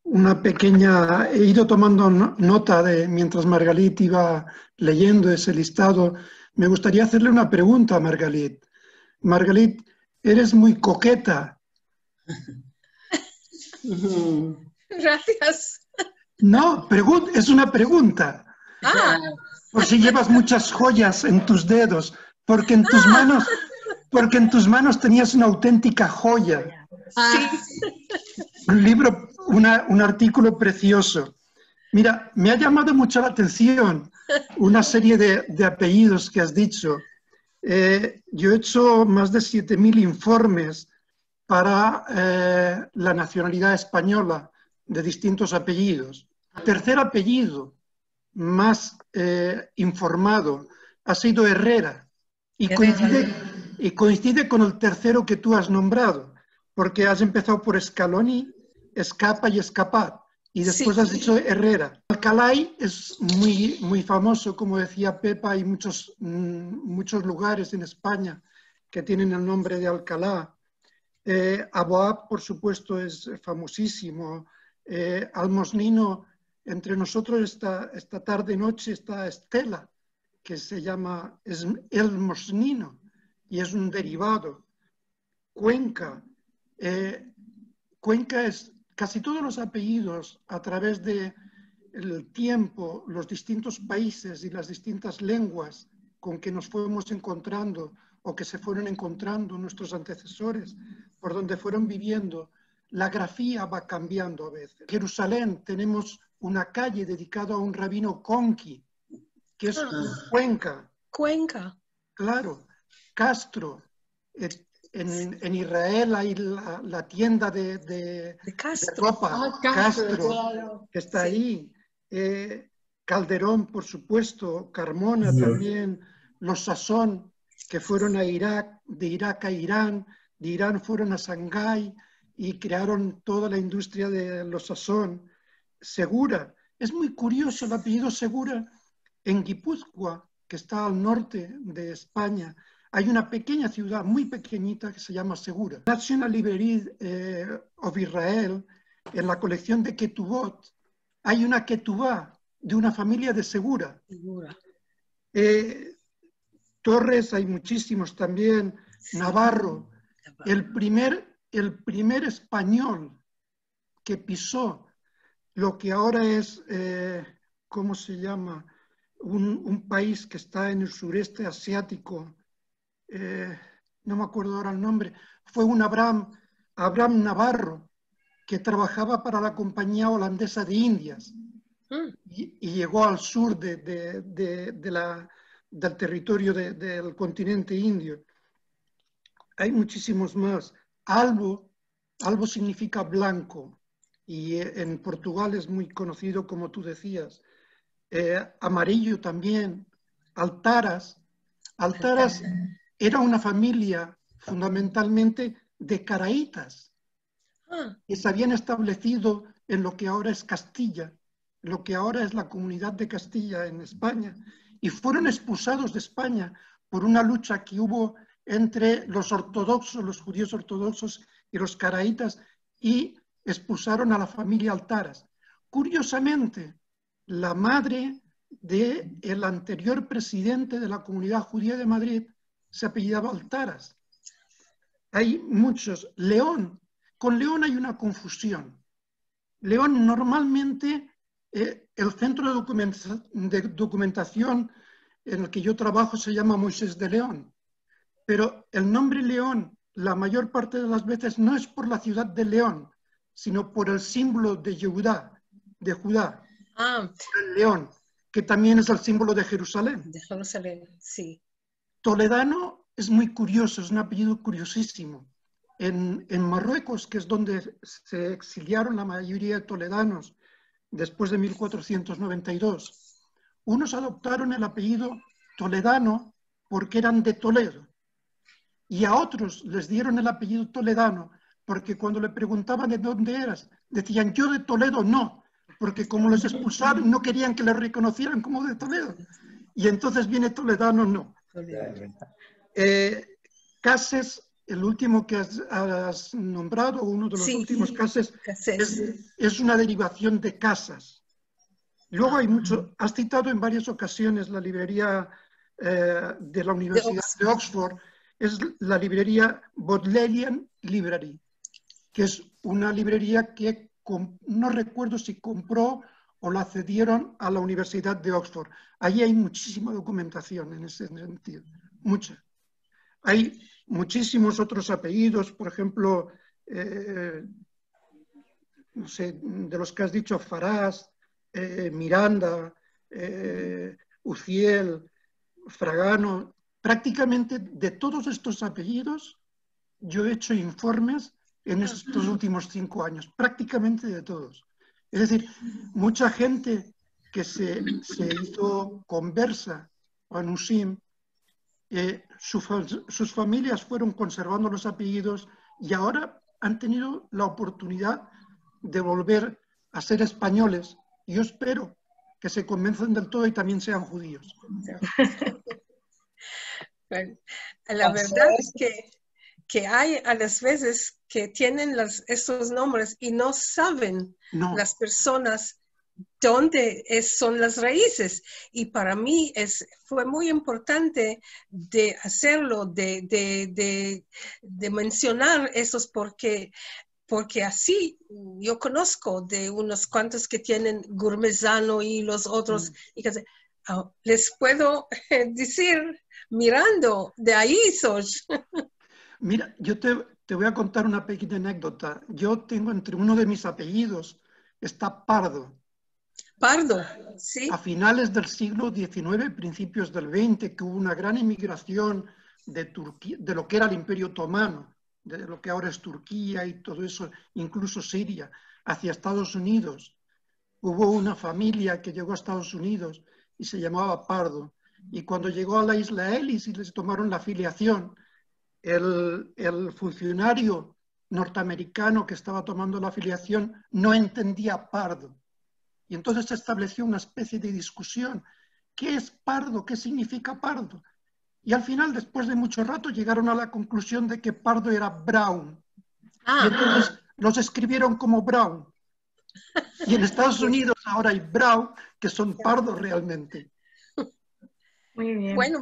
una pequeña, he ido tomando nota mientras Margalit iba leyendo ese listado. Me gustaría hacerle una pregunta a Margalit. Margalit, eres muy coqueta. Gracias. No, es una pregunta. Por si llevas muchas joyas en tus dedos. Porque en tus manos tenías una auténtica joya. Sí. Un libro, un artículo precioso. Mira, me ha llamado mucho la atención una serie de apellidos que has dicho. Yo he hecho más de 7.000 informes para la nacionalidad española de distintos apellidos. El tercer apellido más informado ha sido Herrera. Y coincide con el tercero que tú has nombrado, porque has empezado por Scaloni, Escapa y Escapat, y después has dicho Herrera. Alcalá es muy famoso, como decía Pepa, hay muchos lugares en España que tienen el nombre de Alcalá. Aboab, por supuesto, es famosísimo. Almosnino, entre nosotros esta tarde-noche está Estela, que se llama El Mosnino, y es un derivado. Cuenca. Cuenca es casi todos los apellidos a través del tiempo, los distintos países y las distintas lenguas con que nos fuimos encontrando o que se fueron encontrando nuestros antecesores, por donde fueron viviendo, la grafía va cambiando a veces. En Jerusalén tenemos una calle dedicada a un rabino Conqui, que es Cuenca. Cuenca. Claro. Castro. En Israel hay la tienda de Castro. ropa. Castro, claro. Que está ahí. Calderón, por supuesto. Carmona también. Los Sazón, que fueron a Irak, de Irak a Irán, de Irán fueron a Shanghái y crearon toda la industria de los Sazón. Segura. Es muy curioso el apellido Segura. En Guipúzcoa, que está al norte de España, hay una pequeña ciudad muy pequeñita que se llama Segura. National Library of Israel, en la colección de Ketubot, hay una Ketubá de una familia de Segura. Torres, hay muchísimos también. Sí. Navarro, el primer español que pisó lo que ahora es, ¿cómo se llama? Un país que está en el sureste asiático, no me acuerdo ahora el nombre, fue un Abraham Navarro, que trabajaba para la Compañía Holandesa de Indias y llegó al sur del territorio del continente indio. Hay muchísimos más. Albo significa blanco y en Portugal es muy conocido, como tú decías. Amarillo también. Altaras era una familia fundamentalmente de caraítas que se habían establecido en lo que ahora es Castilla, lo que ahora es la Comunidad de Castilla en España, y fueron expulsados de España por una lucha que hubo entre los ortodoxos, los judíos ortodoxos y los caraítas, y expulsaron a la familia Altaras. Curiosamente, la madre del anterior presidente de la Comunidad Judía de Madrid se apellidaba Altaras. Hay muchos. León, con León hay una confusión. León normalmente, el centro de documentación en el que yo trabajo se llama Moisés de León, pero el nombre León la mayor parte de las veces no es por la ciudad de León, sino por el símbolo de Judá, el león, que también es el símbolo de Jerusalén. De Jerusalén, sí. Toledano es muy curioso, es un apellido curiosísimo. En Marruecos, que es donde se exiliaron la mayoría de toledanos después de 1492, unos adoptaron el apellido Toledano porque eran de Toledo, y a otros les dieron el apellido Toledano porque cuando le preguntaban de dónde eras, decían yo de Toledo no, porque como los expulsaron no querían que les reconocieran como de Toledo, y entonces viene Toledano no. Cases, el último que has nombrado, uno de los últimos Cases, es una derivación de Casas. Luego hay mucho, has citado en varias ocasiones la librería de la Universidad de Oxford, es la librería Bodleian Library, que es una librería que no recuerdo si compró o la cedieron a la Universidad de Oxford. Allí hay muchísima documentación en ese sentido, mucha. Hay muchísimos otros apellidos, por ejemplo, no sé, de los que has dicho, Farás, Miranda, Uciel, Fragano. Prácticamente de todos estos apellidos yo he hecho informes en estos últimos 5 años, prácticamente de todos. Es decir, mucha gente que se hizo conversa o anusim, sus familias fueron conservando los apellidos y ahora han tenido la oportunidad de volver a ser españoles. Yo espero que se convenzan del todo y también sean judíos. Bueno, la verdad es que hay a las veces que tienen esos nombres y no saben las personas dónde son las raíces. Y para mí fue muy importante de hacerlo, de mencionar esos porque así yo conozco de unos cuantos que tienen Gurmezano y los otros, y que les puedo decir mirando, de ahí soy. Mira, yo te voy a contar una pequeña anécdota. Yo tengo entre uno de mis apellidos, está Pardo. Pardo, sí. A finales del siglo XIX, principios del XX, que hubo una gran emigración de Turquía, de lo que era el Imperio Otomano, de lo que ahora es Turquía y todo eso, incluso Siria, hacia Estados Unidos. Hubo una familia que llegó a Estados Unidos y se llamaba Pardo. Y cuando llegó a la isla Ellis y les tomaron la filiación, el funcionario norteamericano que estaba tomando la filiación no entendía Pardo. Y entonces se estableció una especie de discusión. ¿Qué es Pardo? ¿Qué significa Pardo? Y al final, después de mucho rato, llegaron a la conclusión de que Pardo era Brown. Y entonces los escribieron como Brown. Y en Estados Unidos ahora hay Brown, que son pardos realmente. Muy bien. Bueno,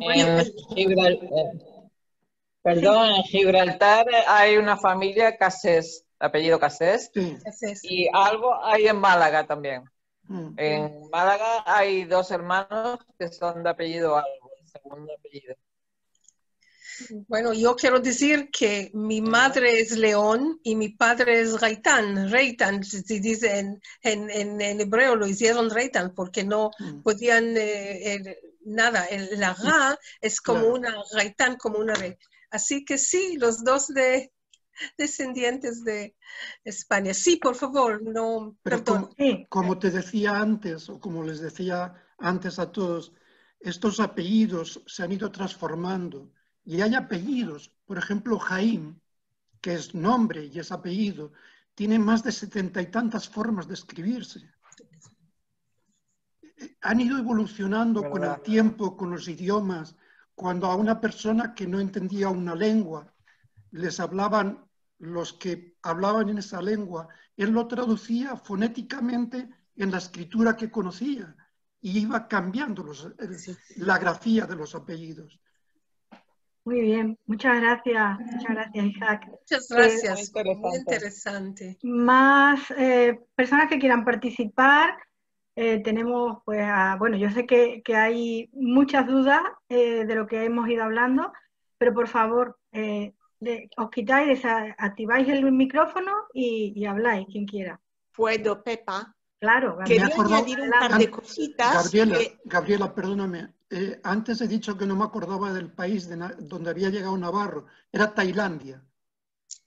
perdón, en Gibraltar hay una familia Cassés, apellido Cassés, Sí. y algo hay en Málaga también. En Málaga hay dos hermanos que son de apellido Algo, el segundo apellido. Bueno, yo quiero decir que mi madre es León y mi padre es Reitan. Reitan, se dice en hebreo, lo hicieron Reitan porque no podían nada. La Ra es como una Reitan, como una rey. Así que sí, los dos descendientes de España. Sí, por favor, no, pero perdón. Como te decía antes, o como les decía antes a todos, estos apellidos se han ido transformando y hay apellidos, por ejemplo, Jaime, que es nombre y es apellido, tiene más de 70 y tantas formas de escribirse. Han ido evolucionando con el tiempo, con los idiomas. Cuando a una persona que no entendía una lengua les hablaban los que hablaban en esa lengua, él lo traducía fonéticamente en la escritura que conocía y iba cambiando la grafía de los apellidos. Muy bien, muchas gracias Isaac. Muchas gracias, muy interesante. Más personas que quieran participar. Tenemos, pues, bueno, yo sé que hay muchas dudas de lo que hemos ido hablando, pero por favor, os quitáis, desactiváis el micrófono y habláis, quien quiera. ¿Puedo, Pepa? Claro, quería añadir un par de cositas. Gabriela, perdóname. Antes he dicho que no me acordaba del país donde había llegado Navarro. Era Tailandia.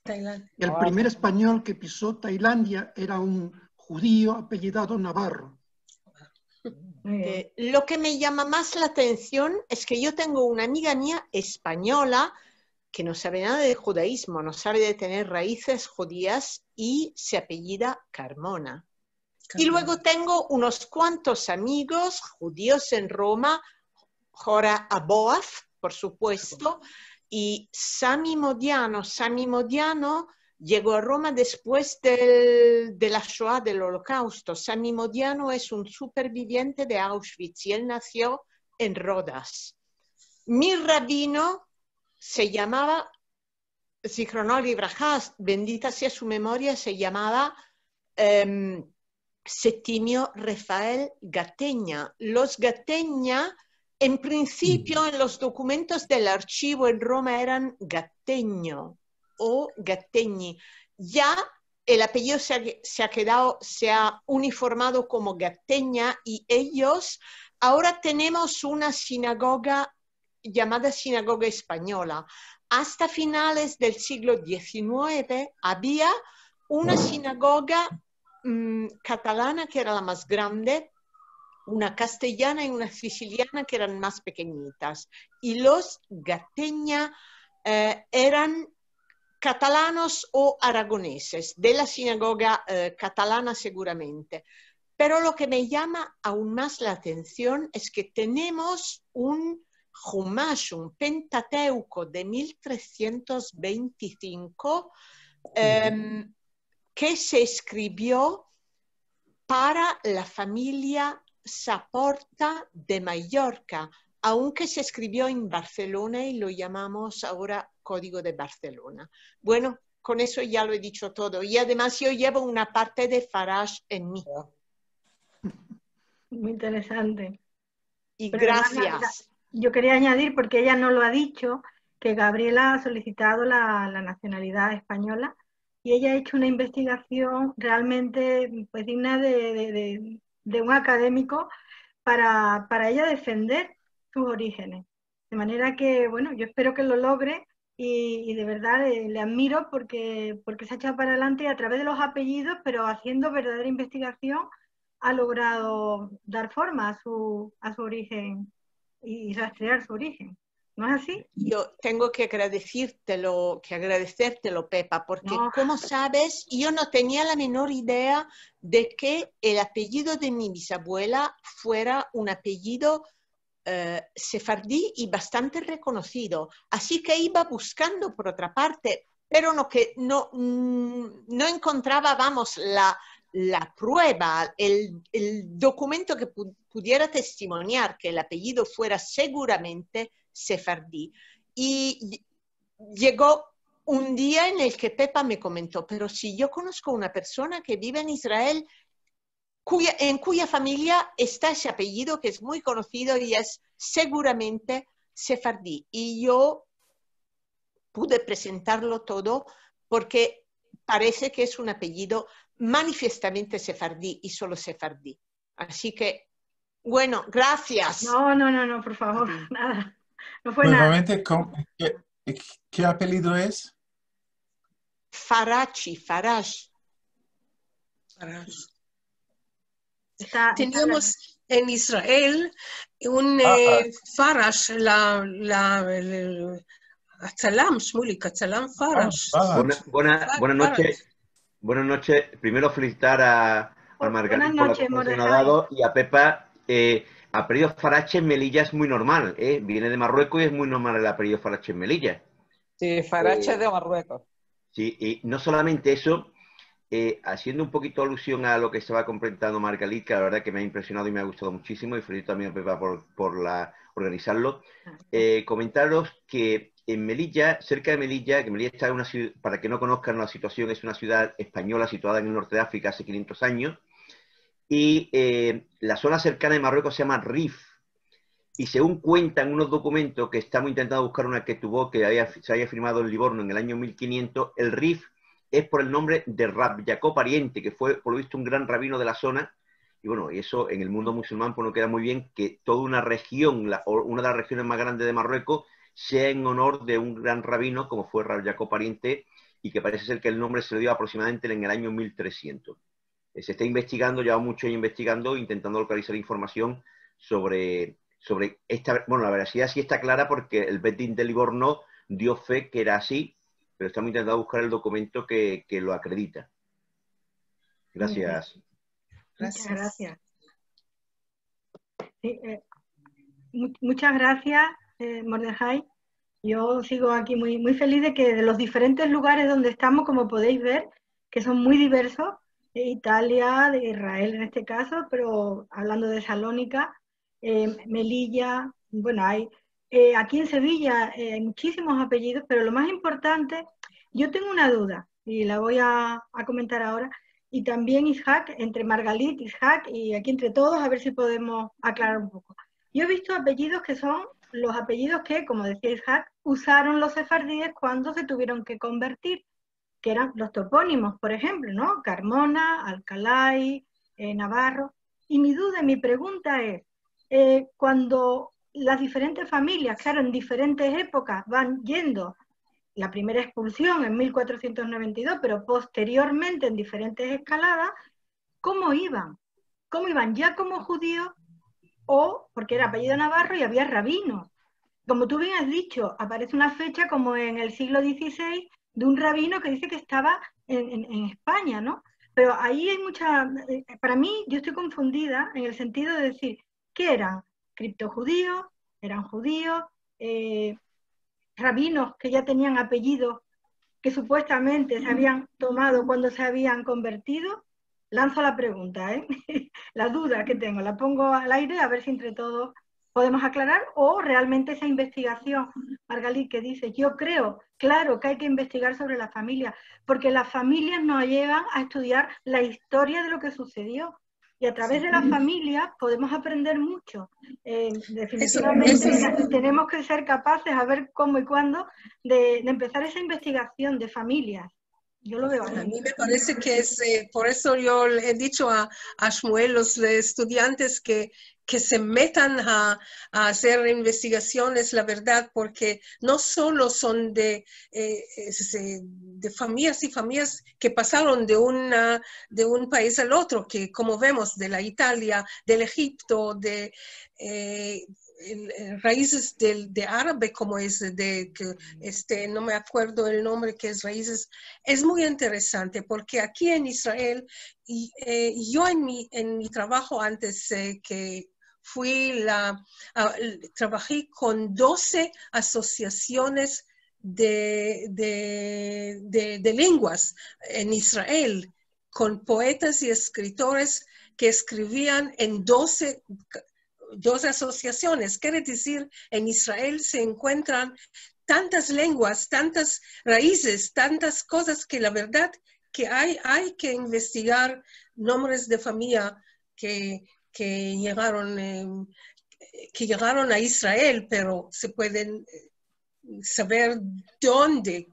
El primer español que pisó Tailandia era un judío apellidado Navarro. Lo que me llama más la atención es que yo tengo una amiga mía española que no sabe nada de judaísmo, no sabe de tener raíces judías y se apellida Carmona. Y luego tengo unos cuantos amigos judíos en Roma, Jora Aboaf, por supuesto, y Sami Modiano. Sami Modiano llegó a Roma después de la Shoah, del Holocausto. Sami Modiano es un superviviente de Auschwitz y él nació en Rodas. Mi rabino se llamaba, Zichrono Libraja, bendita sea su memoria, se llamaba Settimio Rafael Gattegna. Los Gattegna, en principio, en los documentos del archivo en Roma eran Gattegno o Gattegni. Ya el apellido se ha uniformado como Gattegna y ellos, ahora tenemos una sinagoga llamada Sinagoga Española. Hasta finales del siglo XIX había una sinagoga catalana que era la más grande, una castellana y una siciliana que eran más pequeñitas. Y los Gattegna eran catalanos o aragoneses, de la sinagoga catalana seguramente. Pero lo que me llama aún más la atención es que tenemos un Humash, un Pentateuco de 1325, que se escribió para la familia Saporta de Mallorca, aunque se escribió en Barcelona y lo llamamos ahora Código de Barcelona. Bueno, con eso ya lo he dicho todo. Y además yo llevo una parte de Farage en mí. Muy interesante. Y Pero además, gracias. yo quería añadir, porque ella no lo ha dicho, que Gabriela ha solicitado la nacionalidad española y ella ha hecho una investigación realmente pues, digna de un académico para ella defender sus orígenes. De manera que, bueno, yo espero que lo logre y de verdad le admiro porque se ha echado para adelante y a través de los apellidos, pero haciendo verdadera investigación, ha logrado dar forma a su origen y rastrear su origen. ¿No es así? Yo tengo que agradecértelo, Pepa, porque No. como sabes, yo no tenía la menor idea de que el apellido de mi bisabuela fuera un apellido sefardí y bastante reconocido. Así que iba buscando por otra parte, pero no encontraba, vamos, la prueba, el documento que pudiera testimoniar que el apellido fuera seguramente sefardí. Y llegó un día en el que Pepa me comentó, pero si yo conozco una persona que vive en Israel en cuya familia está ese apellido que es muy conocido y es seguramente sefardí. Y yo pude presentarlo todo porque parece que es un apellido manifiestamente sefardí y solo sefardí. Así que, bueno, gracias. No, por favor, nada. No fue Nuevamente, nada. ¿qué apellido es? Farage. Teníamos en Israel un Farash, Atzalam, Shmulik, Atzalam Farash. Buenas noches. Buenas noches. Primero felicitar a Margarita por la conversación que nos ha dado y a Pepa. Apellido Farache en Melilla es muy normal, viene de Marruecos y es muy normal el apellido Farache en Melilla. Sí, Farache de Marruecos. Sí, y no solamente eso, haciendo un poquito alusión a lo que estaba comentando Margarita, que la verdad que me ha impresionado y me ha gustado muchísimo, y felicito también a Pepa por organizarlo, comentaros que en Melilla, cerca de Melilla, que Melilla está en una ciudad, para que no conozcan la situación, es una ciudad española situada en el norte de África hace 500 años, y la zona cercana de Marruecos se llama Rif, y según cuentan unos documentos que estamos intentando buscar una que tuvo, que se haya firmado en Livorno en el año 1500, el Rif es por el nombre de Rab Jacob Pariente, que fue por lo visto un gran rabino de la zona, y bueno, y eso en el mundo musulmán pues no queda muy bien que toda una región, una de las regiones más grandes de Marruecos, sea en honor de un gran rabino como fue Rab Jacob Pariente, y que parece ser que el nombre se lo dio aproximadamente en el año 1300. Se está investigando, lleva mucho años investigando, intentando localizar información sobre esta. Bueno, la veracidad sí está clara porque el Bet Din de Livorno dio fe que era así, pero estamos intentando buscar el documento que lo acredita. Gracias. Muchas gracias. Sí, muchas gracias, Mordejai. Yo sigo aquí muy feliz de que de los diferentes lugares donde estamos, como podéis ver, que son muy diversos, Italia, de Israel en este caso, pero hablando de Salónica, Melilla, bueno, hay aquí en Sevilla hay muchísimos apellidos, pero lo más importante, yo tengo una duda y la voy a comentar ahora, y también Ishak, entre Margalit, Ishak y aquí entre todos, a ver si podemos aclarar un poco. Yo he visto apellidos que son los apellidos que, como decía Ishak, usaron los sefardíes cuando se tuvieron que convertir, que eran los topónimos, por ejemplo, ¿no? Carmona, Alcalay, Navarro. Y mi pregunta es, cuando las diferentes familias, claro, en diferentes épocas van yendo, la primera expulsión en 1492, pero posteriormente en diferentes escaladas, ¿cómo iban? ¿Cómo iban? ¿Ya como judíos o, porque era apellido Navarro y había rabinos? Como tú bien has dicho, aparece una fecha como en el siglo XVI de un rabino que dice que estaba en España, ¿no? Pero ahí hay mucha, para mí yo estoy confundida en el sentido de decir, ¿qué eran? ¿Criptojudíos? ¿Eran judíos? ¿Rabinos que ya tenían apellidos que supuestamente se habían tomado cuando se habían convertido? Lanzo la pregunta, la duda que tengo, la pongo al aire a ver si entre todos podemos aclarar, o realmente esa investigación, Margalit, que dice, yo creo, claro que hay que investigar sobre la familia, porque las familias nos llevan a estudiar la historia de lo que sucedió, y a través de la familia podemos aprender mucho. Definitivamente tenemos que ser capaces, a ver cómo y cuándo, de empezar esa investigación de familias. Yo lo veo así. A mí me parece que es, por eso yo he dicho a Shmuel, los estudiantes que se metan a hacer investigaciones, la verdad, porque no solo son de familias y familias que pasaron de un país al otro, que como vemos, de la Italia, del Egipto, de raíces de árabe, como es no me acuerdo el nombre, que es raíces. Es muy interesante porque aquí en Israel, yo en mi trabajo antes que trabajé con 12 asociaciones de lenguas en Israel, con poetas y escritores que escribían en 12 asociaciones. Quiere decir, en Israel se encuentran tantas lenguas, tantas raíces, tantas cosas que la verdad que hay que investigar nombres de familia que llegaron a Israel, pero se pueden saber dónde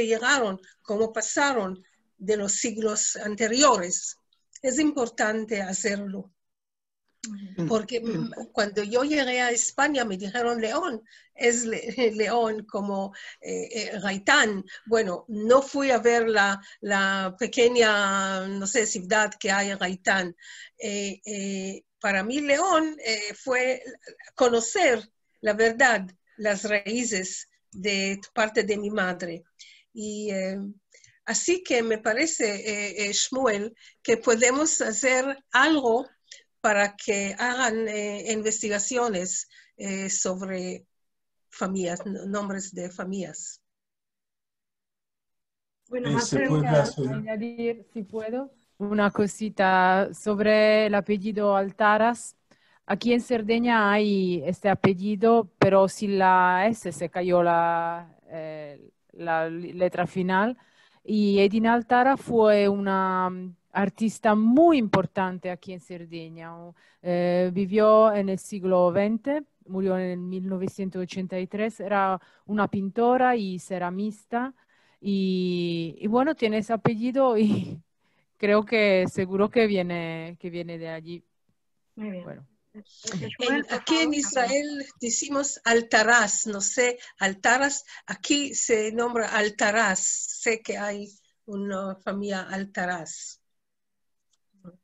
llegaron, cómo pasaron de los siglos anteriores. Es importante hacerlo. Porque cuando yo llegué a España me dijeron León, es León como Gaitán. Bueno, no fui a ver la pequeña, no sé, ciudad que hay en Gaitán. Para mí León fue conocer la verdad, las raíces de parte de mi madre. Y así que me parece, Shmuel, que podemos hacer algo para que hagan investigaciones sobre familias, nombres de familias. Bueno, se puede añadir, si puedo, una cosita sobre el apellido Altaras. Aquí en Cerdeña hay este apellido, pero sin la S se cayó la letra final. Y Edina Altara fue una artista muy importante aquí en Cerdeña. Vivió en el siglo XX, murió en 1983, era una pintora y ceramista. Y bueno, tiene ese apellido y creo que seguro que viene de allí. Muy bien. Bueno. Aquí en Israel decimos Altaraz, no sé, Altaraz, aquí se nombra Altaraz, sé que hay una familia Altaraz.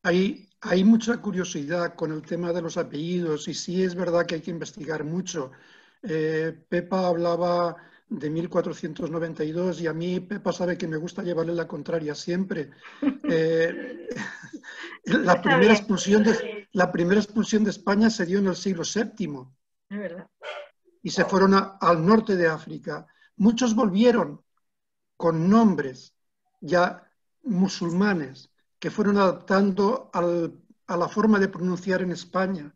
Hay mucha curiosidad con el tema de los apellidos y sí es verdad que hay que investigar mucho. Pepa hablaba de 1492 y a mí Pepa sabe que me gusta llevarle la contraria siempre. La primera expulsión de España se dio en el siglo VII. Es verdad. Y se fueron al norte de África. Muchos volvieron con nombres ya musulmanes que fueron adaptando a la forma de pronunciar en España.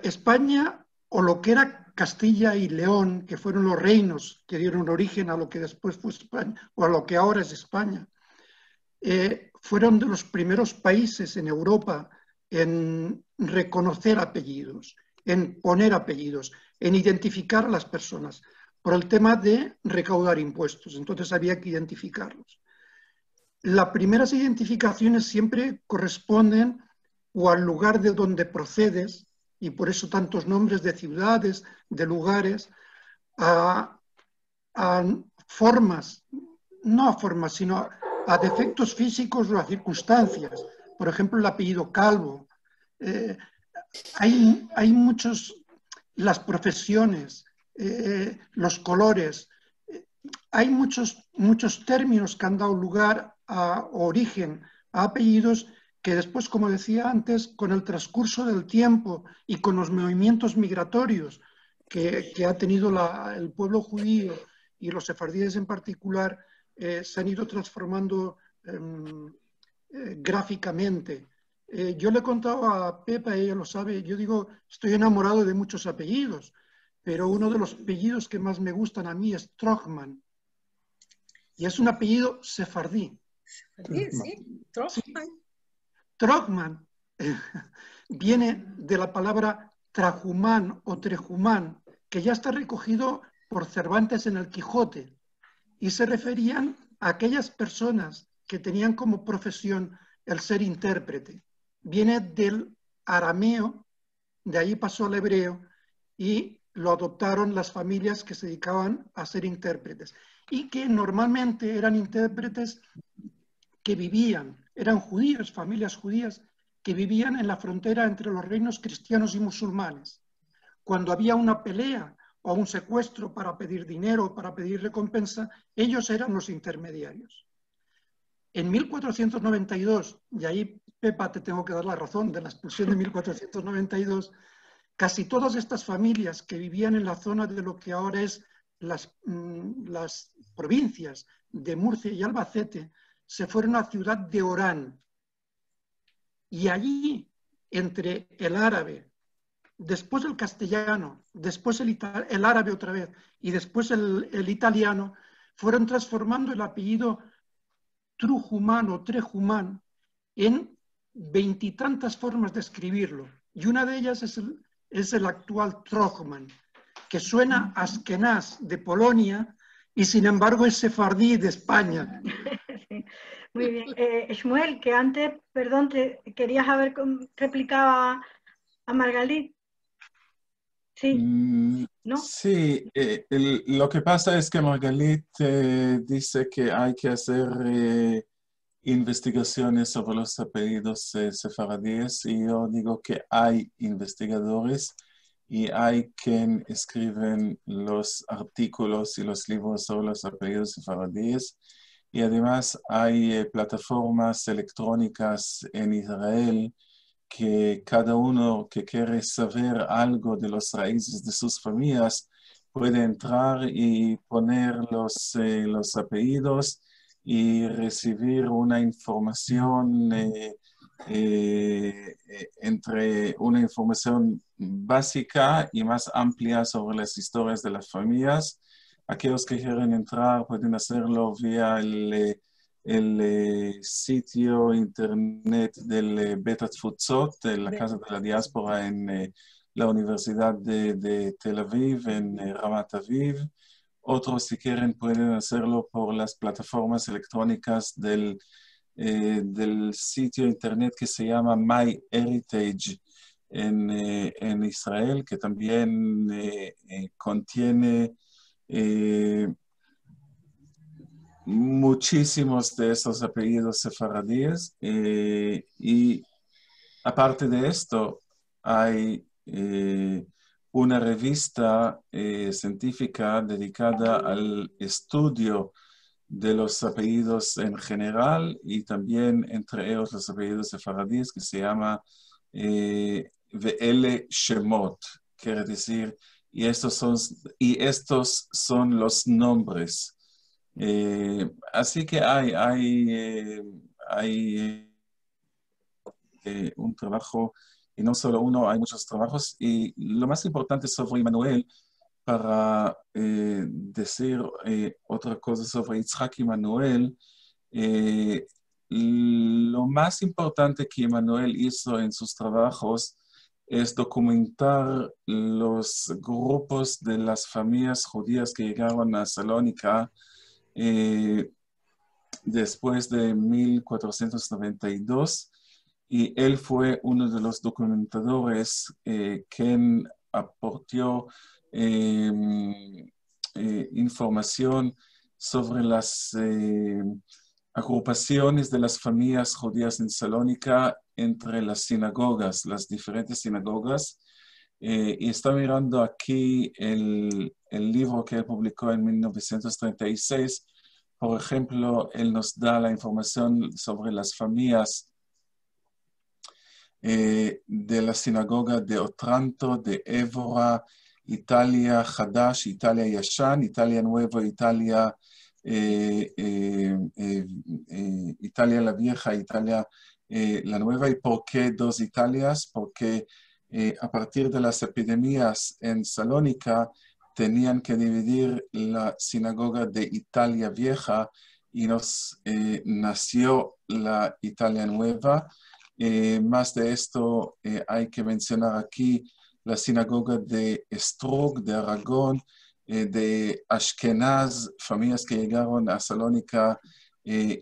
España, o lo que era Castilla y León, que fueron los reinos que dieron origen a lo que después fue España, o a lo que ahora es España, fueron de los primeros países en Europa en reconocer apellidos, en poner apellidos, en identificar a las personas, por el tema de recaudar impuestos. Entonces había que identificarlos. Las primeras identificaciones siempre corresponden o al lugar de donde procedes, y por eso tantos nombres de ciudades, de lugares, a formas, no a formas, sino a defectos físicos o a circunstancias. Por ejemplo, el apellido Calvo. Hay muchos, las profesiones, los colores. hay muchos términos que han dado lugar a origen a apellidos que después, como decía antes, con el transcurso del tiempo y con los movimientos migratorios que ha tenido el pueblo judío y los sefardíes en particular, se han ido transformando gráficamente. Yo le he contado a Pepa, ella lo sabe, yo digo, estoy enamorado de muchos apellidos, pero uno de los apellidos que más me gustan a mí es Trochman. Y es un apellido sefardí. Sí, Trochman. Trochman viene de la palabra trajumán o trejumán, que ya está recogido por Cervantes en el Quijote, y se referían a aquellas personas que tenían como profesión el ser intérprete. Viene del arameo, de ahí pasó al hebreo, y lo adoptaron las familias que se dedicaban a ser intérpretes, y que normalmente eran intérpretes que vivían, eran judíos, familias judías, que vivían en la frontera entre los reinos cristianos y musulmanes. Cuando había una pelea o un secuestro para pedir dinero, para pedir recompensa, ellos eran los intermediarios. En 1492, y ahí, Pepa, te tengo que dar la razón, de la expulsión de 1492, casi todas estas familias que vivían en la zona de lo que ahora es las provincias de Murcia y Albacete, se fueron a la ciudad de Orán. Y allí, entre el árabe, después el castellano, después el árabe otra vez, y después el italiano, fueron transformando el apellido Trujumán o Trejumán en 20 y tantas formas de escribirlo. Y una de ellas es el actual Trochman, que suena askenaz de Polonia y sin embargo es sefardí de España. Sí. Muy bien. Shmuel, que antes, perdón, te querías haber replicado a Margalit. Sí. ¿No? Sí, lo que pasa es que Margalit dice que hay que hacer investigaciones sobre los apellidos sefaradíes y yo digo que hay investigadores y hay quien escriben los artículos y los libros sobre los apellidos sefaradíes y además hay plataformas electrónicas en Israel que cada uno que quiere saber algo de las raíces de sus familias puede entrar y poner los apellidos y recibir una información entre una información básica y más amplia sobre las historias de las familias. Aquellos que quieren entrar pueden hacerlo vía el sitio internet del Bet Atfutzot, de la Casa de la Diáspora en la Universidad de Tel Aviv, en Ramat Aviv. Otros, si quieren, pueden hacerlo por las plataformas electrónicas del sitio internet que se llama MyHeritage en Israel, que también contiene muchísimos de esos apellidos sefaradíes y aparte de esto hay una revista científica dedicada al estudio de los apellidos en general y también entre ellos los apellidos sefaradíes que se llama Ve'ele Shemot, quiere decir y estos son los nombres. Así que hay un trabajo, y no solo uno, hay muchos trabajos. Y lo más importante sobre Immanuel, para decir otra cosa sobre Yitzhak Immanuel, lo más importante que Immanuel hizo en sus trabajos es documentar los grupos de las familias judías que llegaron a Salónica después de 1492 y él fue uno de los documentadores quien aportó información sobre las agrupaciones de las familias judías en Salónica entre las sinagogas, las diferentes sinagogas y está mirando aquí el libro que él publicó en 1936. Por ejemplo, él nos da la información sobre las familias de la sinagoga de Otranto, de Évora, Italia Hadash, Italia Yashan, Italia Nueva, Italia la Vieja, Italia la Nueva. ¿Y por qué dos Italias? Porque a partir de las epidemias en Salónica tenían que dividir la sinagoga de Italia Vieja y nació la Italia Nueva. Más de esto hay que mencionar aquí la sinagoga de Estrog, de Aragón, de Ashkenaz, familias que llegaron a Salónica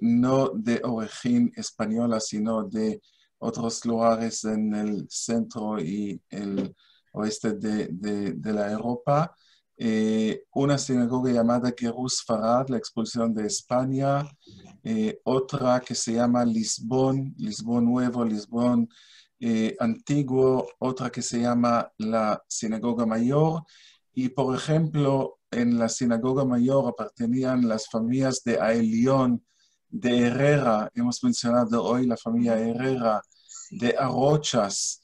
no de origen española, sino de otros lugares en el centro y el oeste de la Europa. Una sinagoga llamada Gerus Farad, la expulsión de España. Otra que se llama Lisbón, Lisbón Nuevo, Lisbón Antiguo. Otra que se llama la Sinagoga Mayor. Y, por ejemplo, en la Sinagoga Mayor apartenían las familias de Aelión, de Herrera, hemos mencionado hoy la familia Herrera, de Arrochas,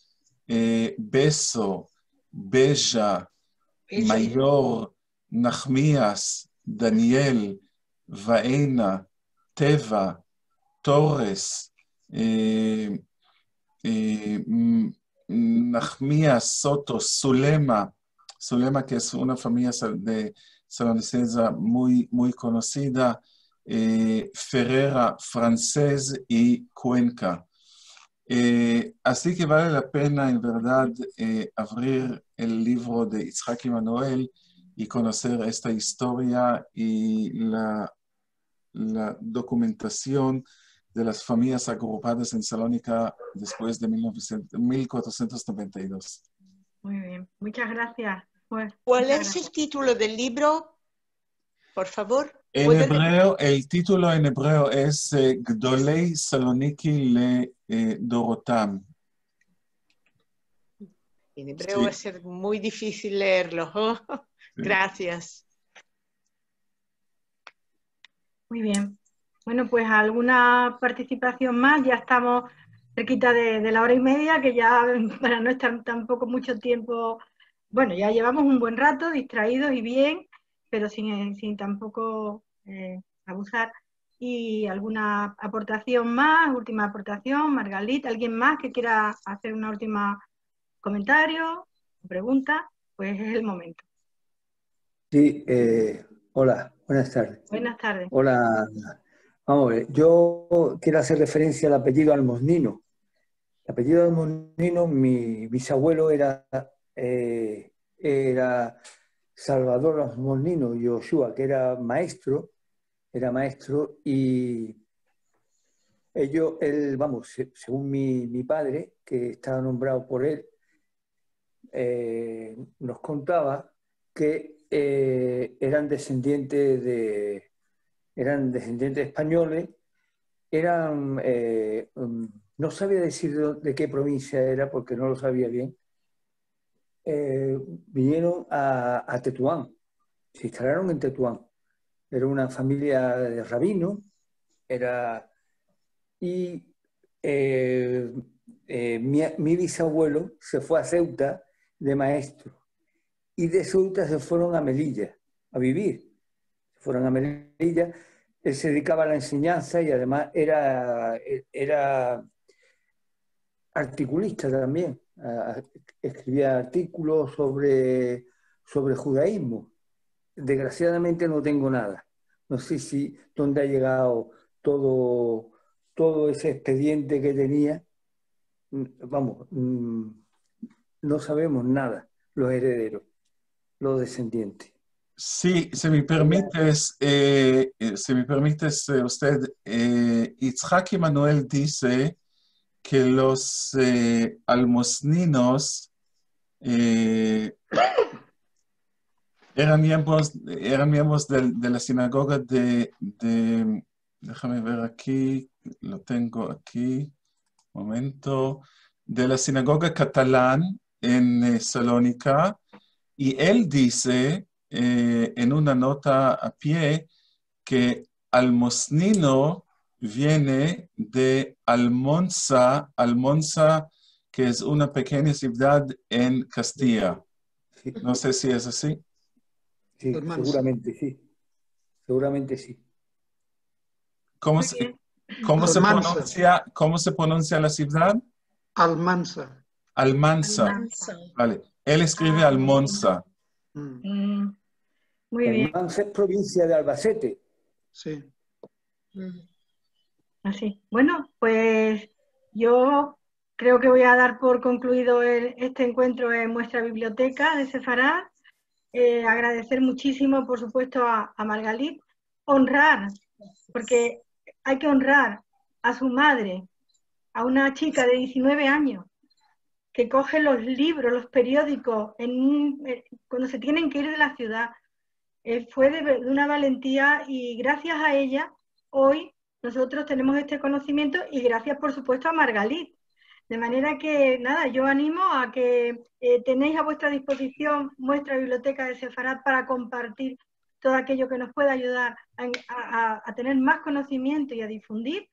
Beso, Beja, Mayor, Nachmías, Daniel, Vaena, Teva, Torres, Nachmías, Soto, Zulema, que es una familia de salonicense muy conocida, Ferrera, Francés y Cuenca. Así que vale la pena, en verdad, abrir el libro de Itzhak Emanuel y conocer esta historia y la documentación de las familias agrupadas en Salónica después de 1492. Muy bien, muchas gracias. ¿Cuál es el título del libro? Por favor. En hebreo, el título en hebreo es Gdolei Saloniki le Dorotam. En hebreo va a ser muy difícil leerlo. Oh, gracias. Muy bien. Bueno, pues alguna participación más. Ya estamos cerquita de la hora y media, que ya para no estar tampoco mucho tiempo. Bueno, ya llevamos un buen rato distraídos y bien, pero sin tampoco abusar. ¿Y alguna aportación más? Última aportación, Margalit, ¿alguien más que quiera hacer una última comentario, pregunta? Pues es el momento. Sí, hola, buenas tardes. Buenas tardes. Hola, vamos a ver, yo quiero hacer referencia al apellido Almosnino. El apellido Almosnino, mi bisabuelo era Salvador Almosnino Yoshua, que era maestro y él, vamos, según mi padre, que estaba nombrado por él, nos contaba que eran descendientes españoles, no sabía decir de qué provincia era porque no lo sabía bien. Vinieron a Tetuán, se instalaron en Tetuán. Era una familia de rabinos, mi bisabuelo se fue a Ceuta de maestro y de Ceuta se fueron a Melilla a vivir. Se fueron a Melilla. Él se dedicaba a la enseñanza y además era articulista también. Escribía artículos sobre judaísmo. Desgraciadamente no tengo nada. No sé dónde ha llegado todo ese expediente que tenía. Vamos, no sabemos nada, los herederos, los descendientes. Sí, si me permite usted, Itzhak Emanuel dice que los almosninos eran miembros de la sinagoga déjame ver aquí, lo tengo aquí, un momento, de la sinagoga catalán en Salónica y él dice en una nota a pie que Almosnino viene de Almonsa, que es una pequeña ciudad en Castilla. No sé si es así. Sí, seguramente sí. Seguramente sí. ¿Cómo se pronuncia la ciudad? Almansa. Almansa. Vale. Él escribe Almonsa. Muy bien. Almansa es provincia de Albacete. Sí. Así. Bueno, pues yo creo que voy a dar por concluido este encuentro en nuestra biblioteca de Sefarad. Agradecer muchísimo, por supuesto, a Margalit. Honrar, porque hay que honrar a su madre, a una chica de 19 años, que coge los libros, los periódicos, cuando se tienen que ir de la ciudad. Fue de una valentía y gracias a ella hoy nosotros tenemos este conocimiento y gracias por supuesto a Margalit. De manera que nada, yo animo a que tenéis a vuestra disposición nuestra biblioteca de Sefarad para compartir todo aquello que nos pueda ayudar a tener más conocimiento y a difundir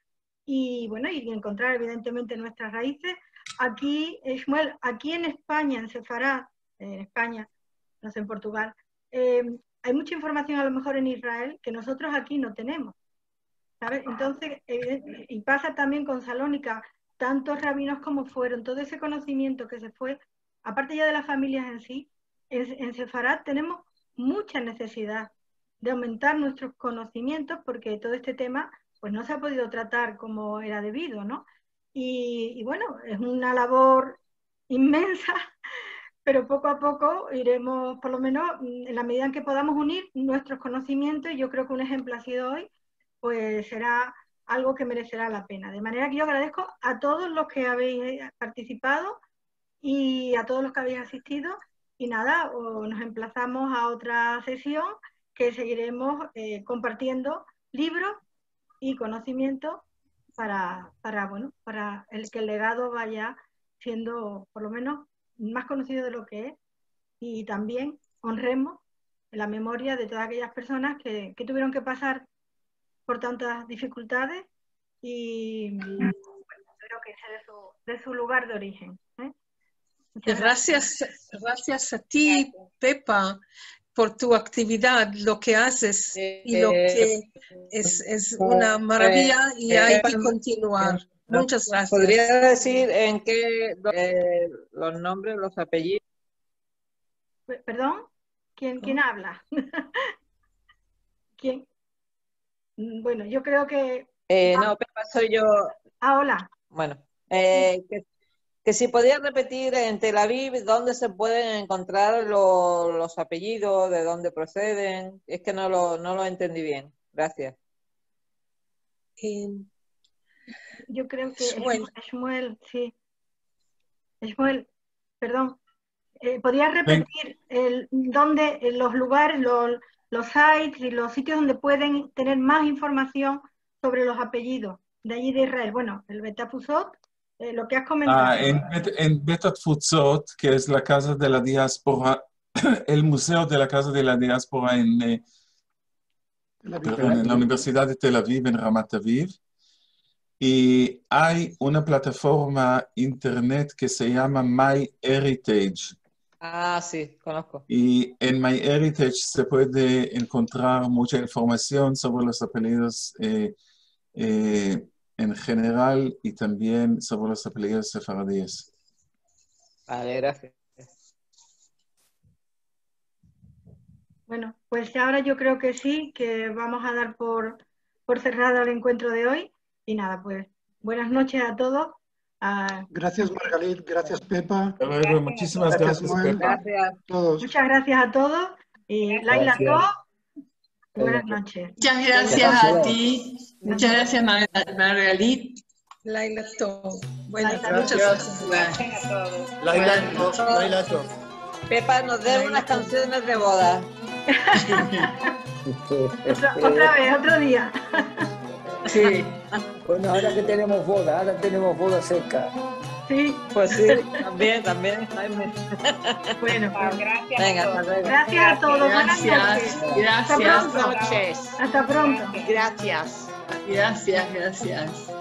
y bueno, y encontrar evidentemente nuestras raíces. Aquí, Shmuel, aquí en España, en Sefarad, en España, no sé, en Portugal, hay mucha información a lo mejor en Israel que nosotros aquí no tenemos, ¿sabes? Entonces, y pasa también con Salónica, tantos rabinos como fueron, todo ese conocimiento que se fue, aparte ya de las familias en sí, en Sefarad tenemos mucha necesidad de aumentar nuestros conocimientos porque todo este tema pues no se ha podido tratar como era debido, ¿no? Y bueno, es una labor inmensa, pero poco a poco iremos, por lo menos en la medida en que podamos unir nuestros conocimientos, y yo creo que un ejemplo ha sido hoy, pues será algo que merecerá la pena. De manera que yo agradezco a todos los que habéis participado y a todos los que habéis asistido, y nada, nos emplazamos a otra sesión que seguiremos compartiendo libros y conocimientos para que el legado vaya siendo por lo menos más conocido de lo que es, y también honremos la memoria de todas aquellas personas que tuvieron que pasar por tantas dificultades y bueno, creo que sea de su lugar de origen. Gracias a ti, Pepa, por tu actividad, lo que haces y lo que es una maravilla y hay que continuar. Muchas gracias. ¿Podría decir en qué los nombres, los apellidos? ¿Perdón? ¿Quién habla? ¿Quién? Bueno, yo creo que... No, Pepa, soy yo. Ah, hola. Bueno, que si podía repetir en Tel Aviv dónde se pueden encontrar los apellidos, de dónde proceden. Es que no lo entendí bien. Gracias. Yo creo que Shmuel, sí. Shmuel, perdón. ¿Podrías repetir dónde, los lugares, los sites y los sitios donde pueden tener más información sobre los apellidos de allí de Israel? Bueno, el Betafuzot, lo que has comentado. En Betafuzot, que es la casa de la diáspora, el museo de la casa de la diáspora en la Universidad de Tel Aviv, en Ramat Aviv. Y hay una plataforma internet que se llama MyHeritage. Ah, sí, conozco. Y en MyHeritage se puede encontrar mucha información sobre los apellidos en general y también sobre los apellidos sefaradíes. Vale, gracias. Bueno, pues ahora yo creo que sí, que vamos a dar por cerrado el encuentro de hoy. Y nada, pues buenas noches a todos. Gracias, Margalit. Gracias, Pepa. Muchísimas gracias, Pepa. Gracias. Todos. Muchas gracias a todos. Y Laila Tov, buenas noches. Muchas gracias a ti. Muchas gracias, Margalit. Laila Tov. Buenas noches. Laila Tov. Pepa, nos dé unas canciones de boda. Otra vez, otro día. Sí. Bueno, ahora tenemos boda cerca. Sí. Pues sí, también, Jaime. Bueno, pues, Gracias. Venga, hasta luego. gracias a todos. Buenas Gracias, noches. gracias. Buenas noches. Hasta pronto. Gracias. Gracias.